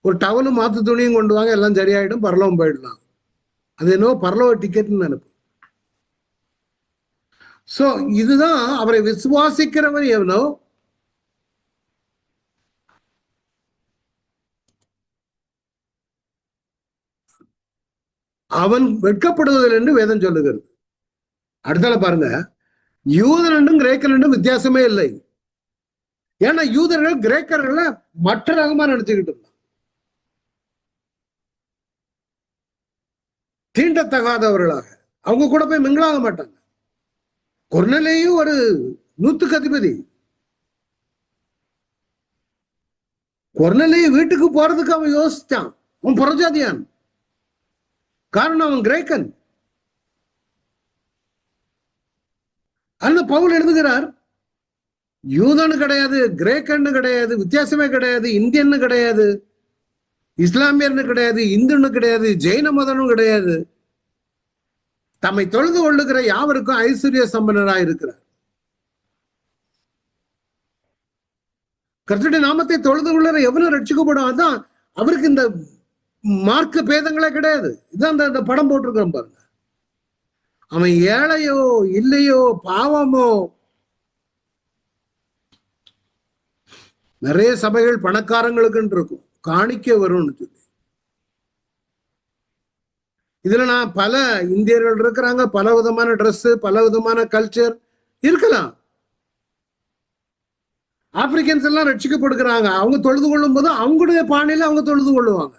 ஒரு டவலும் மாத்து துணியும் கொண்டு வாங்க, எல்லாம் சரியாயிடும், பரலோகம் போயிடலாம். அது என்னவோ பரலோக டிக்கெட்னு நினைப்பு. சோ இதுதான் அவரை விசுவாசிக்கிறவன் எவனோ அவன் வெட்கப்படுவதில் என்று வேதம் சொல்லுகிறது. அடுத்தால பாருங்க, யூதன் என்றும் கிரேக்கன் என்றும் வித்தியாசமே இல்லை. ஏன்னா யூதர்கள் கிரேக்கர்களை மற்ற ரகமா நினைச்சுக்கிட்டு இருந்தான், தீண்டத்தகாதவர்களாக. அவங்க கூட போய் மிங்களாக மாட்டாங்க. கொர்நேலியும் ஒரு நூத்துக்கு அதிபதி. கொர்நேலியும் வீட்டுக்கு போறதுக்கு அவன் யோசிச்சான். அவன் புறஜாதியான், காரணம் அவன் கிரேக்கன். அந்த பவுல் எழுதுகிறார், யூதனு கிடையாது, கிரேக்கன்னு கிடையாது, வித்தியாசமே கிடையாது, இந்தியன்னு கிடையாது, இஸ்லாமியர்னு கிடையாது, இந்துன்னு கிடையாது, ஜெயின மதனும் கிடையாது, தம்மை தொழுது கொள்ளுகிற யாவருக்கும் ஐஸ்வர்ய சம்பன்னராய் இருக்கிறார். கர்த்தருடைய நாமத்தை தொழுது கொள்ளுகிற எவனும் ரட்சிக்கப்படும். அதான் அவருக்கு இந்த மார்க்க பேதங்களே கிடையாது. இதான் அந்த படம் போட்டிருக்கிறோம் பாருங்க. அவன் ஏழையோ இல்லையோ பாவமோ, நிறைய சபைகள் பணக்காரங்களுக்குன்னு இருக்கும், காணிக்க வரும்னு சொல்லி. இதுல நான் பல இந்தியர்கள் இருக்கிறாங்க, பல விதமான ட்ரெஸ், பல விதமான கல்ச்சர் இருக்கலாம். ஆப்பிரிக்கன்ஸ் எல்லாம் ரட்சிக்கப்படுகிறாங்க. அவங்க தொழுது கொள்ளும் போது அவங்களுடைய பாணியில அவங்க தொழுது கொள்ளுவாங்க.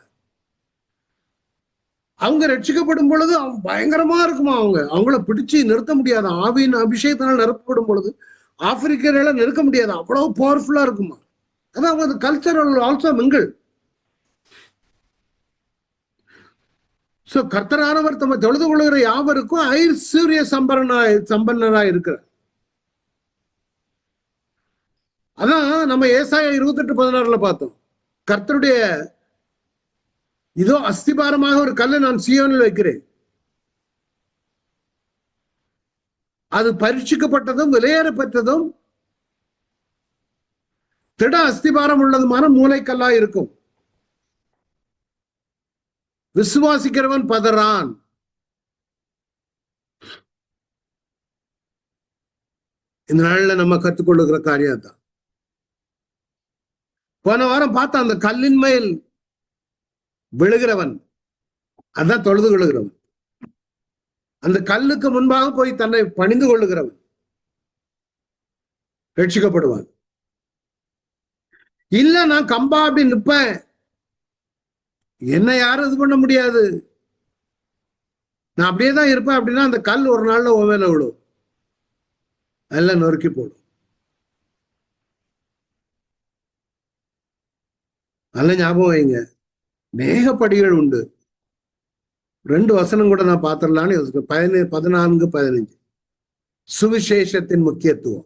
அவங்க ரட்சிக்கப்படும் பொழுது பயங்கரமா இருக்குமா, அவங்கள பிடிச்சு நிறுத்த முடியாது. ஆவியின் அபிஷேகத்தினால் நிரப்பப்படும் பொழுது ஆப்பிரிக்கர்களை நிறுத்த முடியாது, அவ்வளவு பவர்ஃபுல்லா இருக்குமா. அதான் அவங்க கல்ச்சரல் ஆல்சோ மிங்கிள். சோ கர்த்தரானவர் தம்மை தொழுது கொள்கிற யாவருக்கும் ஐஸ்வர்ய சம்பன்னராய் இருக்கிறார். அதான் நம்ம ஏசாயா 28:16 பார்த்தோம். கர்த்தருடைய இதோ அஸ்திபாரமாக ஒரு கல்லை நான் சீயோனில் வைக்கிறேன், அது பரீட்சிக்கப்பட்டதும் விலையேறப்பட்டதும் திட அஸ்திபாரம் உள்ளதுமான மூளைக்கல்லா இருக்கும். விசுவாசிக்கிறவன் பதறான். இந்த நாள்ல நம்ம கற்றுக்கொள்ளுகிற காரியம் தான். போன வாரம் பார்த்த அந்த கல்லின் மேல் விழுகிறவன், அதான் தொழுது கொள்ளுகிறவன். அந்த கல்லுக்கு முன்பாக போய் தன்னை பணிந்து கொள்ளுகிறவன் ரட்சிக்கப்படுவான். இல்ல நான் கம்பா அப்படி நிற்பேன், என்ன யாரும் இது பண்ண முடியாது, நான் அப்படியே தான் இருப்பேன் அப்படின்னா அந்த கல் ஒரு நாள்ல ஓவேல விடும், எல்லாம் நொறுக்கி போடும். நல்ல ஞாபகம் வைங்க, மேகப்படிகள் உண்டு. 2 வசனம் கூட நான் பார்த்துடலான்னு யோசிக்கிறேன். 14-15 சுவிசேஷத்தின் முக்கியத்துவம்.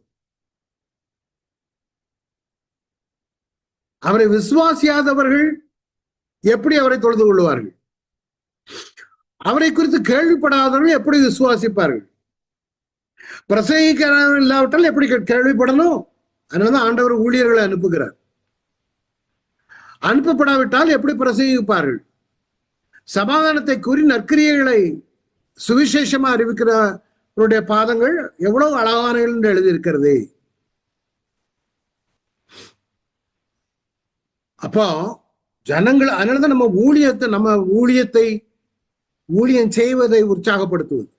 அவரை விசுவாசியாதவர்கள் எப்படி அவரை தொழுது கொள்வார்கள்? அவரை குறித்து கேள்விப்படாதவர்கள் எப்படி விசுவாசிப்பார்கள்? பிரசங்கிக்கிறவர்கள் இல்லாவிட்டால் எப்படி கேள்விப்படணும்? அதனாலதான் ஆண்டவர் ஊழியர்களை அனுப்புகிறார். அனுப்பப்படாவிட்டால் எப்படி பிரசங்கிப்பார்கள்? சமாதானத்தை கூறி நற்கிரியைகளை சுவிசேஷமா அறிவிக்கிறவருடைய பாதங்கள் எவ்வளவு அழகானகள் என்று எழுதியிருக்கிறது. அப்போ ஜனங்கள், அதனாலதான் நம்ம ஊழியம் செய்வதை உற்சாகப்படுத்துவது.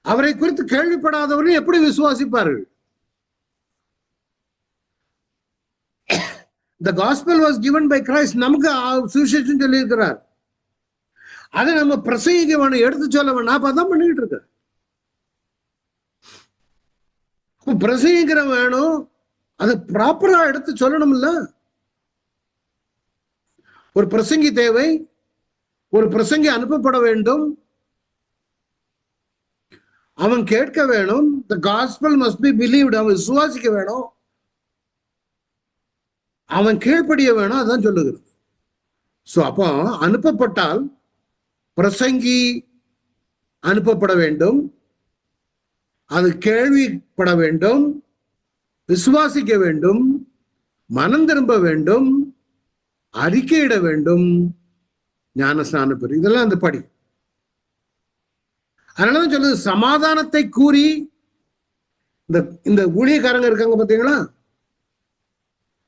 அவரை குறித்து கேள்விப்படாதவர்கள் எப்படி விசுவாசிப்பார்கள்? The gospel was given by Christ. நமக்கு சுவிசேஷம் சொல்லி இருக்கிறார். அதை நம்ம பிரசங்கிக்க வேணும், எடுத்து சொல்ல வேணும். நான் அதான் பண்ணிக்கிட்டு இருக்கேன். பிரசங்கிக்கிற வேணும், அதை ப்ராப்பரா எடுத்து சொல்லணும்ல. ஒரு பிரசங்கி தேவை, ஒரு பிரசங்கி அனுப்பப்பட வேண்டும், அவன் கேட்க வேணும். the gospel must be believed. அவன் விசுவாசிக்க வேணும், அவன் கீழ்ப்படிய வேணும். அதான் சொல்லுகிறது. சோ அப்போ அனுப்பப்பட்டால் பிரசங்கி அனுப்பப்பட வேண்டும், அது கேள்விப்பட வேண்டும், விசுவாசிக்க வேண்டும், மனம் திரும்ப வேண்டும், அறிக்கையிட வேண்டும், ஞானஸ்நானம் பெறும். இதெல்லாம் அந்த படி. அதனாலதான் சொல்லுது, சமாதானத்தை கூறி இந்த ஊழியக்காரங்க இருக்காங்க பார்த்தீங்களா,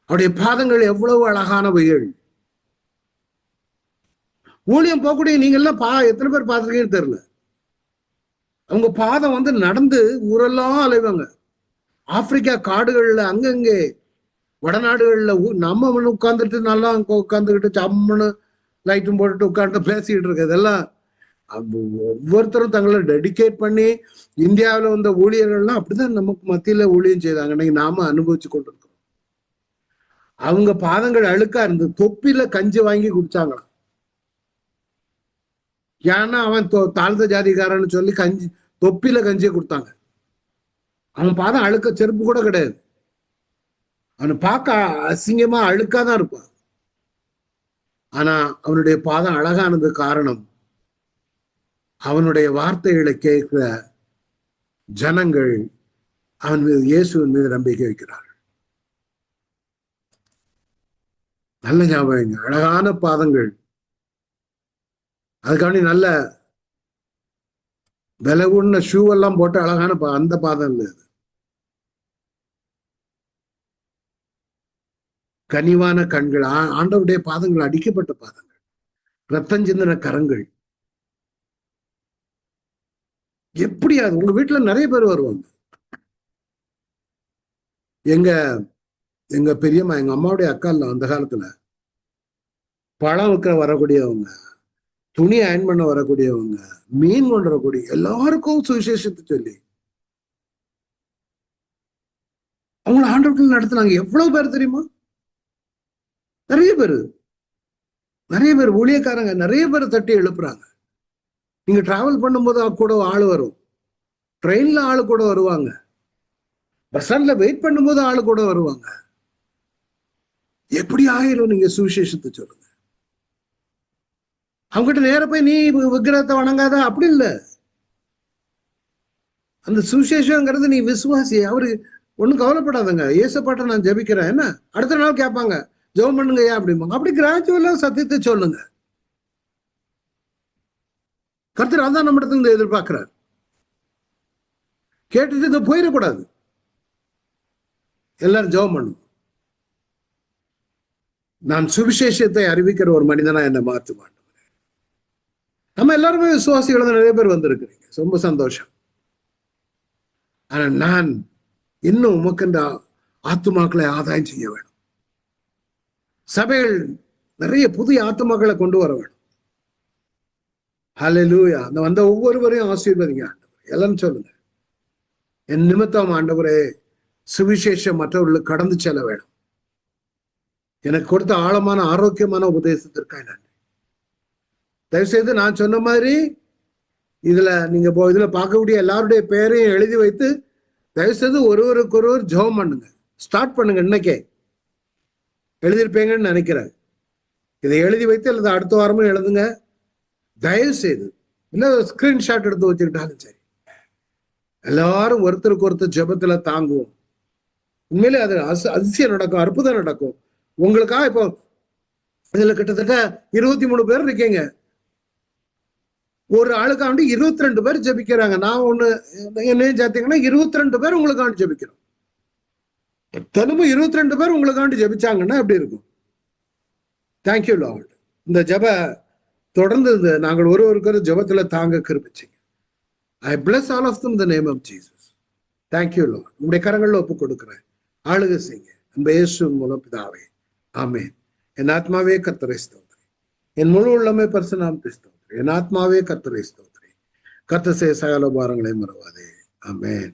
அவருடைய பாதங்கள் எவ்வளவு அழகானவைகள். ஊழியம் போகக்கூடிய நீங்க எல்லாம் எத்தனை பேர் பார்த்துருக்கீங்கன்னு தெரியல. அவங்க பாதம் நடந்து ஊரெல்லாம் அலைவாங்க. ஆப்பிரிக்கா காடுகள்ல அங்கங்கே வடநாடுகள்ல நம்ம உட்கார்ந்துட்டு நல்லா உட்கார்ந்துக்கிட்டு சம்மனு லைட்டும் போட்டுட்டு உட்கார்ந்து பேசிக்கிட்டு இருக்கு. இதெல்லாம் ஒவ்வொருத்தரும் தங்களை டெடிகேட் பண்ணி இந்தியாவில் வந்த ஊழியர்கள்லாம் அப்படிதான் நமக்கு மத்தியில ஊழியம் செய்தாங்க. இன்னைக்கு நாம அனுபவிச்சு கொண்டிருக்கோம். அவங்க பாதங்கள் அழுக்கா இருந்து தொப்பில கஞ்சி வாங்கி குடிச்சாங்களாம். ஏன்னா அவன் தாழ்ந்த ஜாதிக்காரன்னு சொல்லி தொப்பில கஞ்சியை கொடுத்தாங்க. அவன் பாதம் அழுக்க, செருப்பு கூட கிடையாது. அவனை பார்க்க அசிங்கமா அழுக்காதான் இருப்பான். ஆனா அவனுடைய பாதம் அழகானது காரணம் அவனுடைய வார்த்தைகளை கேட்கிற ஜனங்கள் அவன் மீது, இயேசுவின் மீது நம்பிக்கை வைக்கிறார்கள். நல்ல ஞாபகம், அழகான பாதங்கள். அதுக்காண்டி நல்ல விலை உண்ண ஷூ எல்லாம் போட்டு அழகான அந்த பாதம் இல்லை. கனிவான கண்கள், ஆண்டவருடைய பாதங்கள் அடிக்கப்பட்ட பாதங்கள், ரத்தம் சிந்தின கரங்கள். எப்படியாது உங்க வீட்டுல நிறைய பேர் வருவாங்க. எங்க பெரியம்மா, எங்க அம்மாவுடைய அக்கா இல்ல, அந்த காலத்துல பழம் விற்க வரக்கூடியவங்க, துணி அயன் பண்ண வரக்கூடியவங்க, மீன் கொண்டு வரக்கூடிய எல்லாருக்கும் சுவிசேஷத்தை சொல்லி அவங்கள ஆண்டவர்கள் நடத்தினாங்க. எவ்வளவு பேர் தெரியுமா? நிறைய பேர் ஊழியக்காரங்க நிறைய பேர் தட்டி எழுப்புறாங்க. நீங்க டிராவல் பண்ணும்போது கூட ஆள் வரும், ட்ரெயின்ல ஆளு கூட வருவாங்க, பஸ் ஸ்டாண்ட்ல வெயிட் பண்ணும்போது ஆளு கூட வருவாங்க. எப்படி ஆயிரும் நீங்க சுவிசேஷத்தை சொல்லுங்க. அவங்ககிட்ட நேர போய் நீ விக்கிரகத்தை வணங்காத அப்படி இல்லை. அந்த சுவிசேஷங்கிறது நீ விசுவாசி. அவரு ஒன்னும் கவலைப்படாதங்க, ஏசப்பாட்ட நான் ஜெபிக்கிறேன், என்ன அடுத்த நாள் கேட்பாங்க ஜெபம் பண்ணுங்க ஏன் அப்படிம்பாங்க. அப்படி கிராஜுவலா சத்தியத்தை சொல்லுங்க. கர்த்தர் அதான் நம்ம இடத்துல எதிர்பார்க்கிறார். கேட்டுட்டு இதை போயிடக்கூடாது. எல்லாரும் ஜெபம் பண்ணுங்க. நான் சுவிசேஷத்தை அறிவிக்கிற ஒரு மனிதனா என்னை மாற்றுவான். நம்ம எல்லாருமே விசுவாசிகள் நிறைய பேர் வந்திருக்கிறீங்க, ரொம்ப சந்தோஷம். ஆனா நான் இன்னும் உமக்கு ஆத்துமாக்களை ஆதாயம் செய்ய வேணும். சபைகள் நிறைய புதிய ஆத்துமாக்களை கொண்டு வர வேணும். ஹல்லேலூயா. அந்த வந்த ஒவ்வொருவரையும் ஆசீர்வதிங்க ஆண்டவரே. எல்லாம் சொல்லுங்க, என் நிமித்தம் ஆண்டவரே சுவிசேஷம் மற்றவர்களுக்கு கடந்து செல்ல வேணும். எனக்கு கொடுத்த ஆழமான ஆரோக்கியமான உபதேசத்திற்காக நன்றி. தயவுசெய்து நான் சொன்ன மாதிரி நீங்க இதுல பார்க்கக்கூடிய எல்லாருடைய பெயரையும் எழுதி வைத்து தயவுசெய்து ஒருவருக்கொருவர் ஜெபம் பண்ணுங்க. ஸ்டார்ட் பண்ணுங்க. இன்னைக்கே எழுதியிருப்பீங்கன்னு நினைக்கிறேன். இதை எழுதி வைத்து அல்லது அடுத்த வாரமும் எழுதுங்க தயவு செய்து. இல்லை ஸ்கிரீன்ஷாட் எடுத்து வச்சுக்கிட்டாலும் சரி. எல்லாரும் ஒருத்தருக்கு ஒருத்தர் ஜெபத்துல தாங்குவோம். உண்மையிலே அது அதிசயம் நடக்கும், அற்புதம் நடக்கும். உங்களுக்காக இப்போ இதுல கிட்டத்தட்ட 23 பேர் இருக்கீங்க. ஒரு ஆளுக்காண்டி 22 பேர் ஜெபிக்கிறாங்க. நான் ஒண்ணு என்னையும் சேர்த்தீங்கன்னா 22 பேர் உங்களுக்காண்டி ஜெபிக்கிறோம். தினமும் 22 பேர் உங்களுக்காண்டி ஜெபிச்சாங்கன்னா எப்படி இருக்கும்? Thank you Lord. இந்த ஜெப தொடர்ந்து நாங்கள் ஒருவருக்கு ஜெபத்துல தாங்க கிருபிச்சீங்க. I bless all of them in the name of Jesus. Thank you Lord. உங்களுடைய கரங்களில் ஒப்பு கொடுக்கிறேன். ஆளுகை செய்யுங்க. அன்பு இயேசுவின் மூலம் பிதாவே, ஆமென். என் ஆத்மாவே கர்த்தரை ஸ்தோத்திரி, என் முழு உள்ளமே பரிசுநாமத்தை ஸ்தோத்திரி, என் ஆத்மாவே கர்த்தரை ஸ்தோத்திரி, கர்த்தர் செய்த சகல பாரங்களை மறவாதே. ஆமென்.